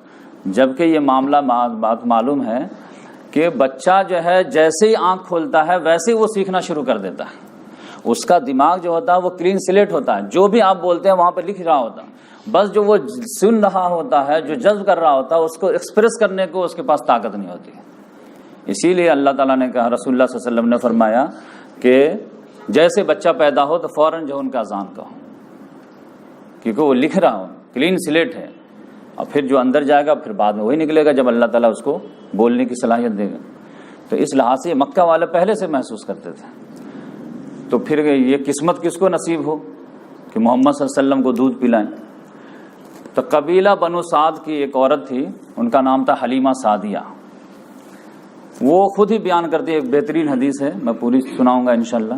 جبکہ یہ معاملہ بات معلوم ہے کہ بچہ جو ہے جیسے ہی آنکھ کھولتا ہے ویسے ہی وہ سیکھنا شروع کر دیتا ہے. اس کا دماغ جو ہوتا ہے وہ کلین سلیٹ ہوتا ہے, جو بھی آپ بولتے ہیں وہاں پہ لکھ رہا ہوتا ہے, بس جو وہ سن رہا ہوتا ہے, جو جذب کر رہا ہوتا ہے, اس کو ایکسپریس کرنے کو اس کے پاس طاقت نہیں ہوتی. اسی لیے اللہ تعالیٰ نے کہا, رسول اللہ صلی اللہ علیہ وسلم نے فرمایا کہ جیسے بچہ پیدا ہو تو فوراً جو ان کا اذان کہو, کیونکہ وہ لکھ رہا ہو, کلین سلیٹ ہے, اور پھر جو اندر جائے گا پھر بعد میں وہی نکلے گا جب اللہ تعالیٰ اس کو بولنے کی صلاحیت دے گا. تو اس لحاظ سے مکہ والے پہلے سے محسوس کرتے تھے. تو پھر یہ قسمت کس کو نصیب ہو کہ محمد صلی اللہ علیہ وسلم کو دودھ پلائیں. تو قبیلہ بنو سعد کی ایک عورت تھی, ان کا نام تھا حلیمہ سعدیہ. وہ خود ہی بیان کرتی ہے, ایک بہترین حدیث ہے, میں پوری سناؤں گا انشاءاللہ.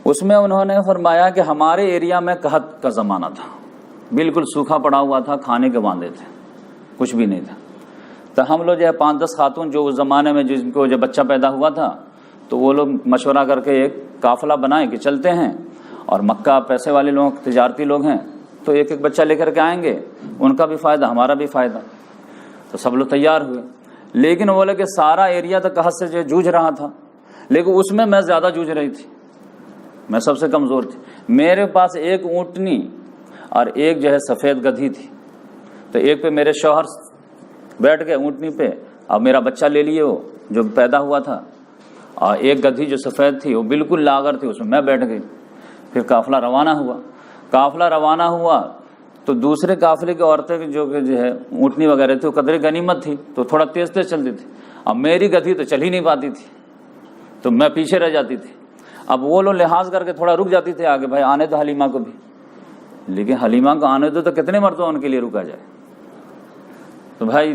اس میں انہوں نے فرمایا کہ ہمارے ایریا میں قحط کا زمانہ تھا, بالکل سوکھا پڑا ہوا تھا, کھانے کے باندھے تھے, کچھ بھی نہیں تھا. تو ہم لوگ جو ہے 5-10 خاتون جو اس زمانے میں جن کو جب بچہ پیدا ہوا تھا, تو وہ لوگ مشورہ کر کے ایک قافلہ بنائے کہ چلتے ہیں, اور مکہ پیسے والے لوگ, تجارتی لوگ ہیں, تو ایک ایک بچہ لے کر کے آئیں گے, ان کا بھی فائدہ ہمارا بھی فائدہ. تو سب لوگ تیار ہوئے, لیکن وہ بولے کہ سارا ایریا تو قحط سے جو جوجھ رہا تھا, لیکن اس میں زیادہ جوجھ رہی تھی, میں سب سے کمزور تھی. میرے پاس ایک اونٹنی اور ایک جو ہے سفید گدھی تھی. تو ایک پہ میرے شوہر بیٹھ گئے اونٹنی پہ, اور میرا بچہ لے لیے وہ جو پیدا ہوا تھا, اور ایک گدھی جو سفید تھی وہ بالکل لاغر تھی, اس میں میں بیٹھ گئی. پھر قافلہ روانہ ہوا تو دوسرے قافلے کی عورتیں جو ہے اونٹنی وغیرہ تھی, وہ قدرے غنیمت تھی, تو تھوڑا تیز چلتی تھی. اب میری گدھی تو چل ہی نہیں پاتی تھی, تو میں پیچھے رہ جاتی تھی. اب وہ لوگ لحاظ کر کے تھوڑا رک جاتی تھی آگے, بھائی آنے تو حلیمہ کو بھی, لیکن حلیمہ کو آنے تو کتنے مرتبہ ان کے لیے رکا جائے. تو بھائی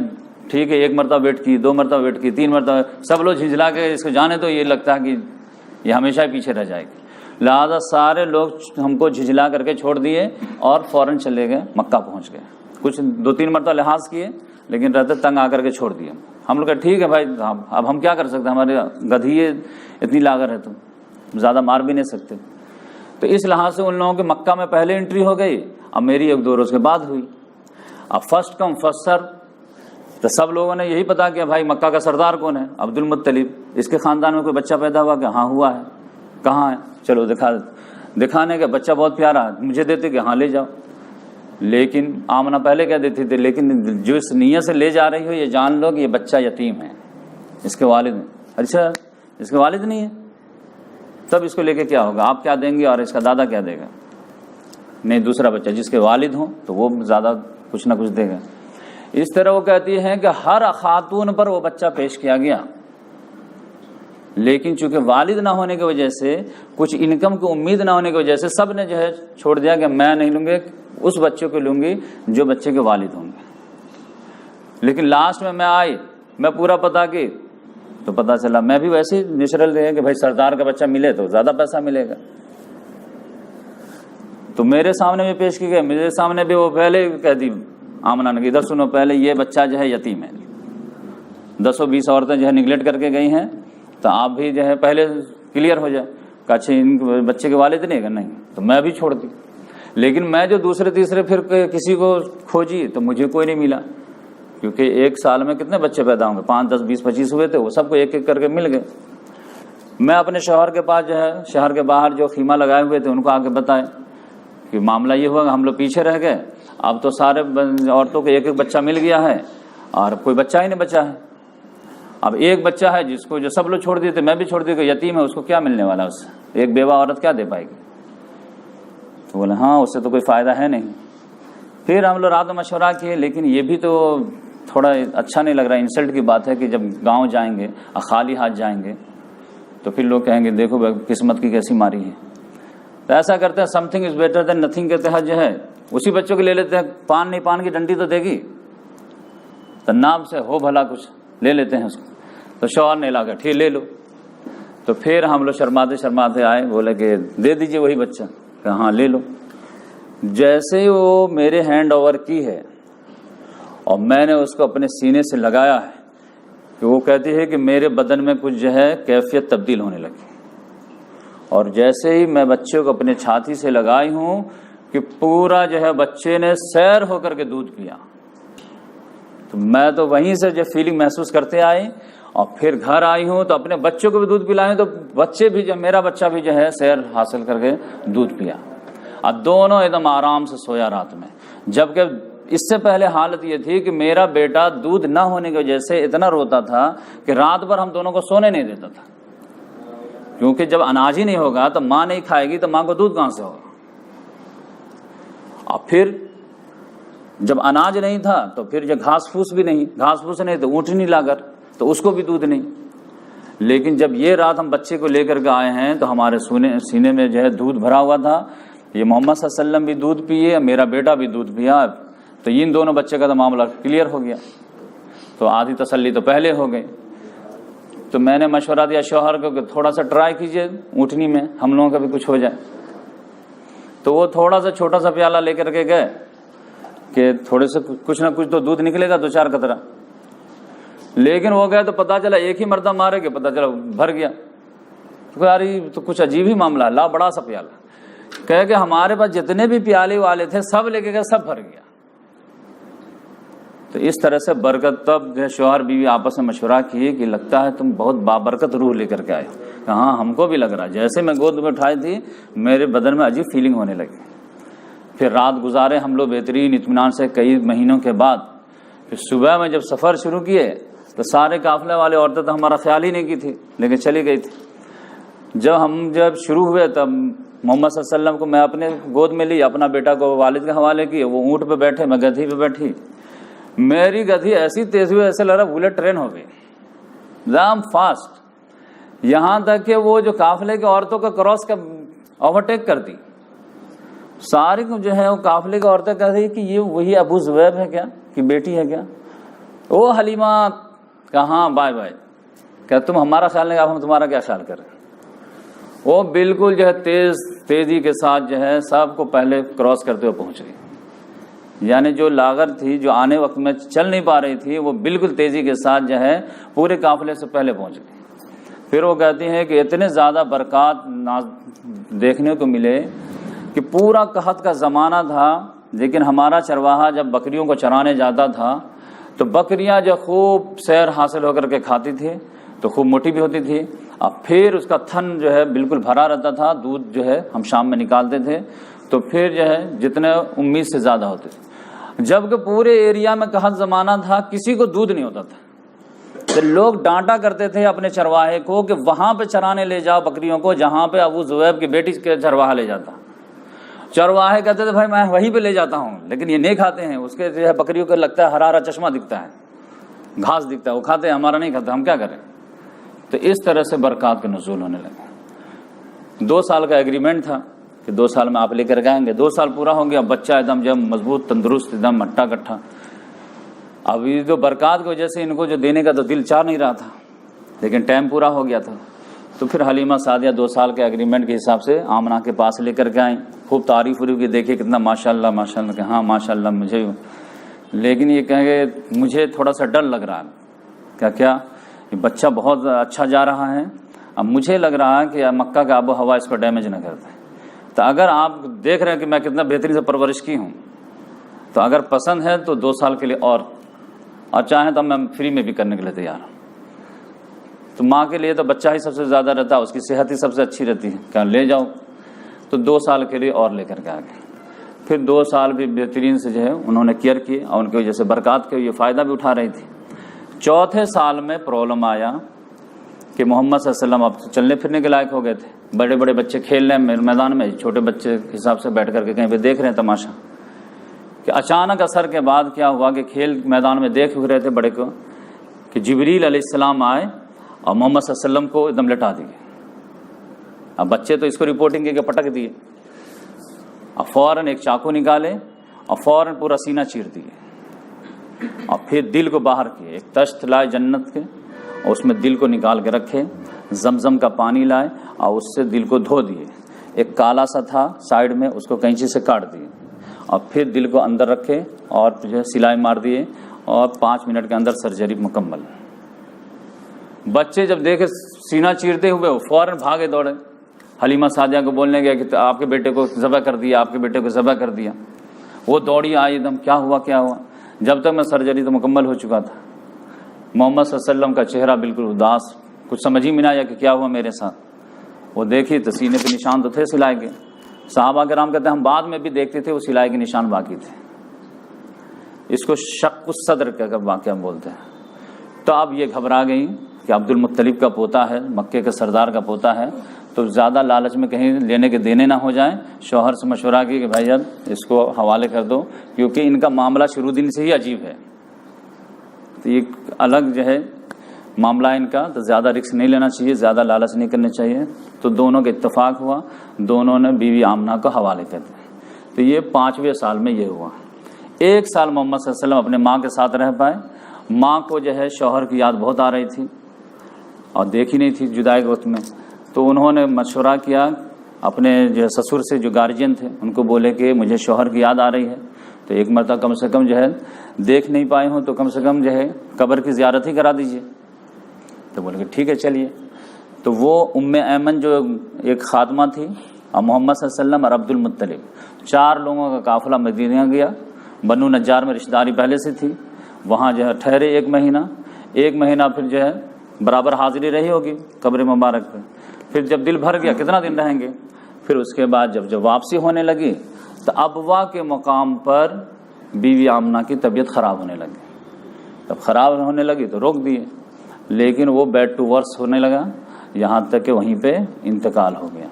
ٹھیک ہے, 1 مرتبہ ویٹ کی, 2 مرتبہ ویٹ کی, 3 مرتبہ, سب لوگ جھنجھلا کے اس کو جانے, تو یہ لگتا ہے کہ یہ ہمیشہ ہی پیچھے رہ جائے گی. لہٰذا سارے لوگ ہم کو جھنجھلا کر کے چھوڑ دیے اور فوراً چلے گئے, مکہ پہنچ گئے. کچھ 2-3 مرتبہ لحاظ کیے, لیکن رہتے تنگ آ کر کے چھوڑ دیے. ہم لوگ کہ ٹھیک ہے بھائی, اب ہم کیا کر سکتے ہیں, ہمارے گدھی اتنی لاغر ہے, تو زیادہ مار بھی نہیں سکتے. تو اس لحاظ سے ان لوگوں کے مکہ میں پہلے انٹری ہو گئی, اب میری 1-2 روز کے بعد ہوئی. اب فرسٹ کم فرسٹ سر, تو سب لوگوں نے یہی پتا کیا بھائی مکہ کا سردار کون ہے, عبد المطلب. اس کے خاندان میں کوئی بچہ پیدا ہوا کہ ہاں ہوا ہے, کہاں ہے, چلو دکھانے کا بچہ بہت پیارا ہے, مجھے دیتے کہ ہاں لے جاؤ. لیکن آمنہ پہلے کیا دیتی تھی, لیکن جو اس نیت سے لے جا رہی ہو یہ جان لو کہ یہ بچہ یتیم ہے, اس کے والد ہیں. اچھا اس کے والد نہیں ہے, تب اس کو لے کے کیا ہوگا, آپ کیا دیں گے اور اس کا دادا کیا دے گا. نہیں, دوسرا بچہ جس کے والد ہوں تو وہ زیادہ کچھ نہ کچھ دے گا. اس طرح وہ کہتی ہے کہ ہر خاتون پر وہ بچہ پیش کیا گیا, لیکن چونکہ والد نہ ہونے کی وجہ سے, کچھ انکم کی امید نہ ہونے کی وجہ سے, سب نے جو ہے چھوڑ دیا کہ میں نہیں لوں گی, اس بچے کو لوں گی جو بچے کے والد ہوں گے. لیکن لاسٹ میں آئی, میں پورا پتا کی, تو پتا چلا میں بھی ویسے ہی نیچرل رہے کہ بھائی سردار کا بچہ ملے تو زیادہ پیسہ ملے گا. تو میرے سامنے بھی پیش کی گئی, میرے سامنے بھی وہ پہلے کہہ دی آمنہ نے, ادھر سنو, پہلے یہ بچہ جو ہے یتیم ہے. 10-20 عورتیں جو ہے نگلیکٹ کر کے گئی ہیں, تو آپ بھی جو ہے پہلے کلیئر ہو جائے. اچھا ان بچے کے والد نہیں ہے, نہیں, تو میں بھی چھوڑ دی. لیکن میں جو دوسرے تیسرے پھر کسی کو کھوجی تو مجھے کوئی نہیں ملا, کیونکہ 1 سال میں کتنے بچے پیدا ہوں گے, 5, 10, 20, 25 ہوئے تھے, وہ سب کو ایک ایک کر کے مل گئے. میں اپنے شوہر کے پاس جو ہے شہر کے باہر جو خیمہ لگائے ہوئے تھے ان کو آ کے بتائے کہ معاملہ یہ ہوا, ہم لوگ پیچھے رہ گئے, اب تو سارے عورتوں کو ایک ایک بچہ مل گیا ہے اور کوئی بچہ ہی نہیں بچا ہے. اب ایک بچہ ہے جس کو جو سب لوگ چھوڑ دیے تھے, میں بھی چھوڑ دی, کہ یتیم ہے, اس کو کیا ملنے والا, اس سے ایک بیوہ عورت کیا دے پائے گی. تو بولے ہاں اس سے تو کوئی فائدہ ہے نہیں. پھر ہم لوگ رات میں مشورہ کیے, لیکن یہ بھی تو تھوڑا اچھا نہیں لگ رہا, انسلٹ کی بات ہے کہ جب گاؤں جائیں گے اور خالی ہاتھ جائیں گے تو پھر لوگ کہیں گے دیکھو قسمت کی کیسی ماری ہے. تو ایسا کرتے ہیں some thing is better than nothing کے تحت جو ہے اسی بچوں کو لے لیتے ہیں، پان نہیں، پان کی ڈنڈی تو دے گی، تو نام سے ہو بھلا کچھ لے لیتے ہیں اس کو. تو شوہر نے لا کر ٹھیک لے لو. تو پھر ہم لوگ شرماتے شرماتے آئے، بولے کہ دے دیجئے وہی بچہ، کہ ہاں لے لو. جیسے ہی وہ میرے ہینڈ اوور کی ہے اور میں نے اس کو اپنے سینے سے لگایا ہے کہ وہ کہتی ہے کہ میرے بدن میں کچھ جو ہے کیفیت تبدیل ہونے لگی. اور جیسے ہی میں بچے کو اپنے چھاتی سے لگائی ہوں کہ پورا جو ہے بچے نے سیر ہو کر کے دودھ پیا. تو میں تو وہیں سے جو فیلنگ محسوس کرتے آئی، اور پھر گھر آئی ہوں تو اپنے بچوں کو بھی دودھ پلائیں، تو بچے بھی جو میرا بچہ بھی جو ہے سیر حاصل کر کے دودھ پیا. اب دونوں ایک دم آرام سے سویا رات میں. جبکہ اس سے پہلے حالت یہ تھی کہ میرا بیٹا دودھ نہ ہونے کی وجہ سے اتنا روتا تھا کہ رات بھر ہم دونوں کو سونے نہیں دیتا تھا، کیونکہ جب اناج ہی نہیں ہوگا تو ماں نہیں کھائے گی تو ماں کو دودھ کہاں سے ہوگا. اور پھر جب اناج نہیں تھا تو پھر جو گھاس پھوس بھی نہیں، گھاس پھوس نہیں تو اونٹنی لا کر، تو اس کو بھی دودھ نہیں. لیکن جب یہ رات ہم بچے کو لے کر کے آئے ہیں تو ہمارے سینے میں جو ہے دودھ بھرا ہوا تھا. یہ محمد صلی اللہ علیہ وسلم بھی دودھ پیے، میرا بیٹا بھی دودھ پیا، تو ان دونوں بچے کا تو معاملہ کلیئر ہو گیا. تو آدھی تسلی تو پہلے ہو گئی. تو میں نے مشورہ دیا شوہر کو کہ تھوڑا سا ٹرائی کیجئے اونٹنی میں، ہم لوگوں کا بھی کچھ ہو جائے. تو وہ تھوڑا سا چھوٹا سا پیالہ لے کر کے گئے کہ تھوڑے سے کچھ نہ کچھ تو دودھ نکلے گا، 2-4 قطرہ. لیکن وہ گئے تو پتا چلا ایک ہی مردہ مارے کہ پتا چلا بھر گیا. تو یار یہ تو کچھ عجیب ہی معاملہ ہے، لا بڑا سا پیالہ. کہے کہ ہمارے پاس جتنے بھی پیالے والے تھے سب لے کے گئے، سب بھر گیا. تو اس طرح سے برکت. تب جو شوہر بیوی آپس میں مشورہ کیے کہ لگتا ہے تم بہت بابرکت روح لے کر کے آئے. ہاں ہم کو بھی لگ رہا، جیسے میں گود میں اٹھائی تھی میرے بدن میں عجیب فیلنگ ہونے لگی. پھر رات گزارے ہم لوگ بہترین اطمینان سے کئی مہینوں کے بعد. پھر صبح میں جب سفر شروع کیے تو سارے قافلے والے عورتیں تو ہمارا خیال ہی نہیں کی تھی، لیکن چلی گئی تھی. جب شروع ہوئے تب محمد صلی اللہ علیہ وسلم کو میں اپنے گود میں لی، اپنا بیٹا کو والد کے حوالے کی. وہ اونٹ پہ بیٹھے، میں گدھی پہ بیٹھی. میری گدھی ایسی تیز ہوئی ایسے لگ رہا بلٹ ٹرین ہو گئی، دام فاسٹ. یہاں تک کہ وہ جو قافلے کے عورتوں کا کراس کا اوورٹیک کر دی. ساری جو ہے وہ قافلے کی عورتیں کہہ رہی کہ یہ وہی ابو زبیب ہے کیا، کہ بیٹی ہے کیا. وہ حلیمہ کہاں بائے بائے، کہ تم ہمارا خیال نہیں، اب ہم تمہارا کیا خیال کریں. وہ بالکل جو ہے تیزی کے ساتھ جو ہے سب کو پہلے کراس کرتے ہوئے پہنچ گئی. یعنی جو لاغر تھی، جو آنے وقت میں چل نہیں پا رہی تھی، وہ بالکل تیزی کے ساتھ جو ہے پورے قافلے سے پہلے پہنچ گئی. پھر وہ کہتی ہیں کہ اتنے زیادہ برکات دیکھنے کو ملے کہ پورا قحط کا زمانہ تھا، لیکن ہمارا چرواہا جب بکریوں کو چرانے جاتا تھا تو بکریاں جو خوب سیر حاصل ہو کر کے کھاتی تھی تو خوب موٹی بھی ہوتی تھی. اور پھر اس کا تھن جو ہے بالکل بھرا رہتا تھا. دودھ جو ہے ہم شام میں نکالتے تھے تو پھر جو ہے جتنے امید سے زیادہ ہوتے تھے. جبکہ پورے ایریا میں قحط زمانہ تھا، کسی کو دودھ نہیں ہوتا تھا. تو لوگ ڈانٹا کرتے تھے اپنے چرواہے کو کہ وہاں پہ چرانے لے جاؤ بکریوں کو جہاں پہ ابو زبیب کی بیٹی کے چرواہا لے جاتا. چرواہے کہتے تھے بھائی میں وہیں پہ لے جاتا ہوں، لیکن یہ نہیں کھاتے ہیں. اس کے جو ہے بکریوں کو لگتا ہے ہرا ہرا چشمہ دکھتا ہے، گھاس دکھتا ہے، وہ کھاتے ہیں، ہمارا نہیں کھاتا، ہم کیا کریں. تو اس طرح سے برکات کے نزول ہونے لگے. 2 سال کا ایگریمنٹ تھا کہ 2 سال میں آپ لے کر گائیں گے. 2 سال پورا ہو گیا، بچہ ایک دم جب مضبوط تندرست ایک دم مٹا کٹھا. اب یہ جو برکات کی وجہ سے ان کو جو دینے کا تو دل چاہ نہیں رہا تھا، لیکن ٹائم پورا ہو گیا تھا. تو پھر حلیمہ سعدیہ 2 سال کے ایگریمنٹ کے حساب سے آمنہ کے پاس لے کر کے آئیں. خوب تعریف ہوئی کہ دیکھیے کتنا ماشاء اللہ ماشاء اللہ، کہ ہاں ماشاء اللہ مجھے. لیکن یہ کہیں گے مجھے تھوڑا سا ڈر لگ رہا ہے. کیا یہ بچہ بہت اچھا جا رہا ہے، اب مجھے لگ رہا ہے کہ مکہ کا آب و ہوا اس کو ڈیمیج نہ کرتا ہے. تو اگر آپ دیکھ رہے ہیں کہ میں کتنا بہترین سے پرورش کی ہوں، تو اگر پسند ہے تو 2 سال کے لیے اور چاہیں تو میں فری میں بھی کرنے کے لیے تیار ہوں. تو ماں کے لیے تو بچہ ہی سب سے زیادہ رہتا ہے، اس کی صحت ہی سب سے اچھی رہتی ہے، کہ لے جاؤ. تو 2 سال کے لیے اور لے کر کے آ گئے. پھر 2 سال بھی بہترین سے جو ہے انہوں نے کیئر کیے اور ان کی وجہ سے برکات کے یہ فائدہ بھی اٹھا رہی تھی. 4تھے سال میں پرابلم آیا کہ محمد صلی اللہ علیہ وسلم اب چلنے پھرنے کے لائق ہو گئے تھے. بڑے بڑے بچے کھیل رہے ہیں میدان میں، چھوٹے بچے کے حساب سے بیٹھ کر کے کہیں پہ دیکھ رہے ہیں تماشا. کہ اچانک اثر کے بعد کیا ہوا کہ کھیل میدان میں دیکھ رہے تھے بڑے کو کہ جبریل علیہ السلام آئے اور محمد صلی اللہ علیہ وسلم کو ایک دم لٹا دیے. اب بچے تو اس کو رپورٹنگ کے پٹک دیے. اب فوراً ایک چاقو نکالے اور فوراً پورا سینہ چیر دیے اور پھر دل کو باہر کیے. ایک تشت لائے جنت کے اور اس میں دل کو نکال کے رکھے, زمزم کا پانی لائے اور اس سے دل کو دھو دیے. ایک کالا سا تھا سائڈ میں, اس کو کینچی سے کاٹ دیے اور پھر دل کو اندر رکھے اور جو ہے سلائی مار دیے اور 5 منٹ کے اندر سرجری مکمل. بچے جب دیکھے سینہ چیرتے ہوئے وہ فوراً بھاگے دوڑے, حلیمہ سعدیہ کو بولنے گیا کہ آپ کے بیٹے کو ذبح کر دیا, آپ کے بیٹے کو ذبح کر دیا. وہ دوڑی آئی ایک دم, کیا ہوا کیا ہوا. جب تک میں سرجری تو مکمل ہو چکا تھا. محمد صلی اللہ علیہ وسلم کا چہرہ بالکل اداس, کچھ سمجھ ہی میں نہ آیا کہ کیا ہوا میرے ساتھ. وہ دیکھی تو سینے پہ نشان تو تھے سلائی کے. صحابہ کرام کہتے ہیں ہم بعد میں بھی دیکھتے تھے وہ سلائی کے نشان باقی تھے. اس کو شق الصدر کا واقعہ بولتے ہیں. تو اب یہ گھبرا گئی کہ عبد المطلب کا پوتا ہے, مکے کے سردار کا پوتا ہے, تو زیادہ لالچ میں کہیں لینے کے دینے نہ ہو جائیں. شوہر سے مشورہ کی کہ بھائی اب اس کو حوالے کر دو, کیونکہ ان کا معاملہ شروع دن سے ہی عجیب ہے. تو یہ الگ جو ہے معاملہ ان کا, تو زیادہ رسک نہیں لینا چاہیے, زیادہ لالچ نہیں کرنا چاہیے. تو دونوں کا اتفاق ہوا, دونوں نے بیوی آمنہ کو حوالے کر دیا. تو یہ 5ویں سال میں یہ ہوا. 1 سال محمد صلی اللہ علیہ وسلم اپنے ماں کے ساتھ رہ پائے. ماں کو جو ہے شوہر کی یاد بہت آ رہی تھی اور دیکھی نہیں تھی جدائی کے وقت میں. تو انہوں نے مشورہ کیا اپنے جو سسر سے, جو گارجین تھے ان کو بولے کہ مجھے شوہر کی یاد آ رہی ہے, تو ایک مرتبہ کم سے کم جو ہے دیکھ نہیں پائے ہوں تو کم سے کم جو ہے قبر کی زیارت ہی کرا دیجیے. تو بولے کہ ٹھیک ہے چلیے. تو وہ ام ایمن جو ایک خادمہ تھی اور محمد صلی اللہ علیہ وسلم اور عبد المطلب 4 لوگوں کا قافلہ مدینہ گیا. بنو نجار میں رشتہ داری پہلے سے تھی, وہاں جو ہے ٹھہرے 1 مہینہ. 1 مہینہ پھر جو ہے برابر حاضری رہی ہوگی قبر مبارک پہ. پھر جب دل بھر گیا کتنا دن رہیں گے, پھر اس کے بعد جب واپسی ہونے لگی تو ابوا کے مقام پر بیوی آمنہ کی طبیعت خراب ہونے لگی. جب خراب ہونے لگی تو روک دیے, لیکن وہ بیڈ ٹو ورس ہونے لگا یہاں تک کہ وہیں پہ انتقال ہو گیا.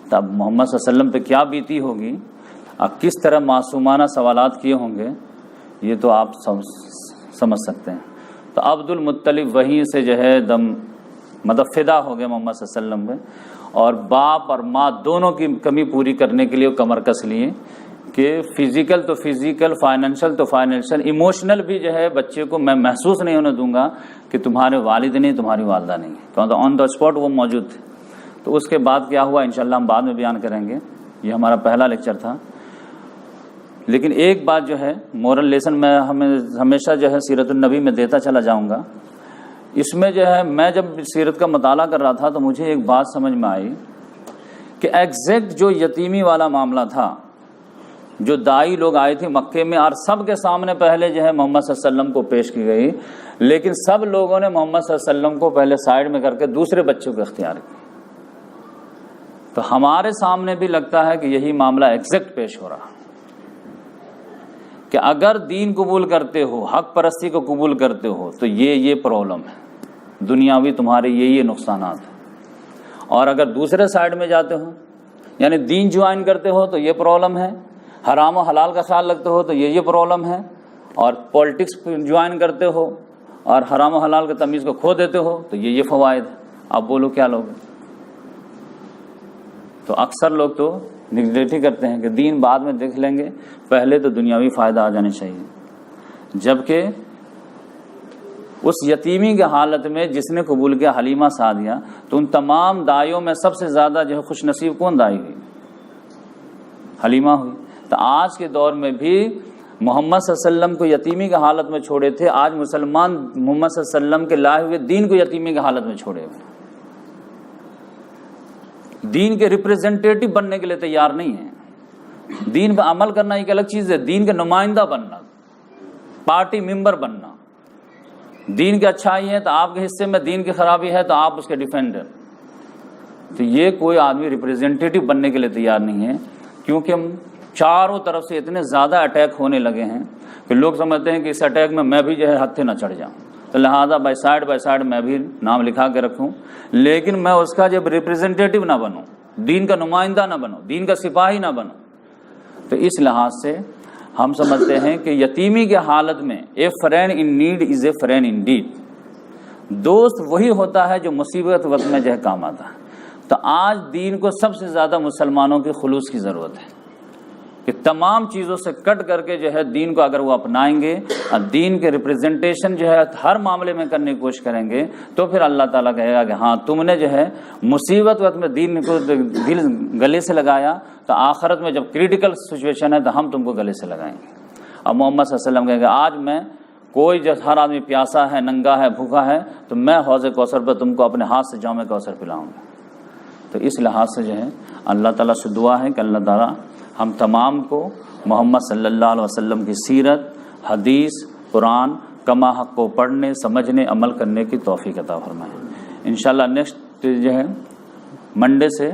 تب محمد صلی اللہ علیہ وسلم پہ کیا بیتی ہوگی اور کس طرح معصومانہ سوالات کیے ہوں گے, یہ تو آپ سمجھ سکتے ہیں. تو عبد المطلب وہیں سے جو ہے مطلب فدا ہو گئے محمد صلی اللہ علیہ وسلم پہ, اور باپ اور ماں دونوں کی کمی پوری کرنے کے لیے کمر کس لیے کہ فزیکل تو فزیکل, فائنینشیل تو فائنینشیل, ایموشنل بھی جو ہے بچے کو میں محسوس نہیں ہونے دوں گا کہ تمہارے والد نہیں, تمہاری والدہ نہیں, کیونکہ آن دا اسپاٹ وہ موجود تھے. تو اس کے بعد کیا ہوا انشاءاللہ ہم بعد میں بیان کریں گے, یہ ہمارا پہلا لیکچر تھا. لیکن ایک بات جو ہے مورل لیسن میں ہمیشہ جو ہے سیرت النبی میں دیتا چلا جاؤں گا. اس میں جو ہے میں جب سیرت کا مطالعہ کر رہا تھا تو مجھے ایک بات سمجھ میں آئی کہ ایگزیکٹ جو یتیمی والا معاملہ تھا, جو دائی لوگ آئے تھے مکے میں اور سب کے سامنے پہلے جو ہے محمد صلی اللہ علیہ وسلم کو پیش کی گئی, لیکن سب لوگوں نے محمد صلی اللہ علیہ وسلم کو پہلے سائڈ میں کر کے دوسرے بچوں کو اختیار کیا. تو ہمارے سامنے بھی لگتا ہے کہ یہی معاملہ ایگزیکٹ پیش ہو رہا کہ اگر دین قبول کرتے ہو, حق پرستی کو قبول کرتے ہو تو یہ پرابلم ہے, دنیاوی تمہارے یہ نقصانات ہیں. اور اگر دوسرے سائڈ میں جاتے ہو یعنی دین جوائن کرتے ہو تو یہ پرابلم ہے, حرام و حلال کا خیال رکھتے ہو تو یہ پرابلم ہے, اور پولیٹکس جوائن کرتے ہو اور حرام و حلال کے تمیز کو کھو دیتے ہو تو یہ فوائد ہے. اب بولو کیا لوگ. تو اکثر لوگ تو نگلیکٹ ہی کرتے ہیں کہ دین بعد میں دیکھ لیں گے, پہلے تو دنیاوی فائدہ آ جانے چاہیے. جبکہ اس یتیمی کی حالت میں جس نے قبول کیا حلیمہ سعدیہ, تو ان تمام دائیوں میں سب سے زیادہ جو ہے خوش نصیب کون دائی ہوئی؟ حلیمہ ہوئی. تو آج کے دور میں بھی محمد صلی اللہ علیہ وسلم کو یتیمی کی حالت میں چھوڑے تھے, آج مسلمان محمد صلی اللہ علیہ وسلم کے لائے ہوئے دین کو یتیمی کی حالت میں چھوڑے ہوئے, دین کے ریپریزنٹیٹو بننے کے لیے تیار نہیں ہیں. دین پہ عمل کرنا ایک الگ چیز ہے, دین کے نمائندہ بننا, پارٹی ممبر بننا. دین کی اچھائی ہے تو آپ کے حصے میں دین کی خرابی ہے تو آپ اس کے ڈیفینڈر. تو یہ کوئی آدمی ریپریزنٹیٹو بننے کے لیے تیار نہیں ہے, کیونکہ ہم چاروں طرف سے اتنے زیادہ اٹیک ہونے لگے ہیں کہ لوگ سمجھتے ہیں کہ اس اٹیک میں بھی جو ہے ہتھے نہ چڑھ جاؤں, تو لہٰذا بائی سائڈ میں بھی نام لکھا کے رکھوں, لیکن میں اس کا جب ریپریزنٹیٹو نہ بنوں, دین کا نمائندہ نہ بنوں, دین کا سپاہی نہ بنوں. تو اس لحاظ سے ہم سمجھتے ہیں کہ یتیمی کی حالت میں a friend in need is a friend indeed. دوست وہی ہوتا ہے جو مصیبت وقت میں جو ہے کام آتا ہے. تو آج دین کو سب سے زیادہ مسلمانوں کے خلوص کی ضرورت ہے کہ تمام چیزوں سے کٹ کر کے جو ہے دین کو اگر وہ اپنائیں گے اور دین کے ریپریزنٹیشن جو ہے ہر معاملے میں کرنے کی کوشش کریں گے تو پھر اللہ تعالیٰ کہے گا کہ ہاں تم نے جو ہے مصیبت وقت میں دین کو دل گلے سے لگایا، تو آخرت میں جب کریٹیکل سچویشن ہے تو ہم تم کو گلے سے لگائیں گے۔ اور محمد صلی اللہ علیہ وسلم کہے گا آج میں کوئی جب ہر آدمی پیاسا ہے، ننگا ہے، بھوکا ہے، تو میں حوض کوثر پہ تم کو اپنے ہاتھ سے جام کوثر پلاؤں گا۔ تو اس لحاظ سے جو ہے اللہ تعالیٰ سے دعا ہے کہ اللہ تعالیٰ ہم تمام کو محمد صلی اللہ علیہ وسلم کی سیرت، حدیث، قرآن کما حق کو پڑھنے، سمجھنے، عمل کرنے کی توفیق عطا فرمائے۔ انشاءاللہ نیکسٹ جو ہے منڈے سے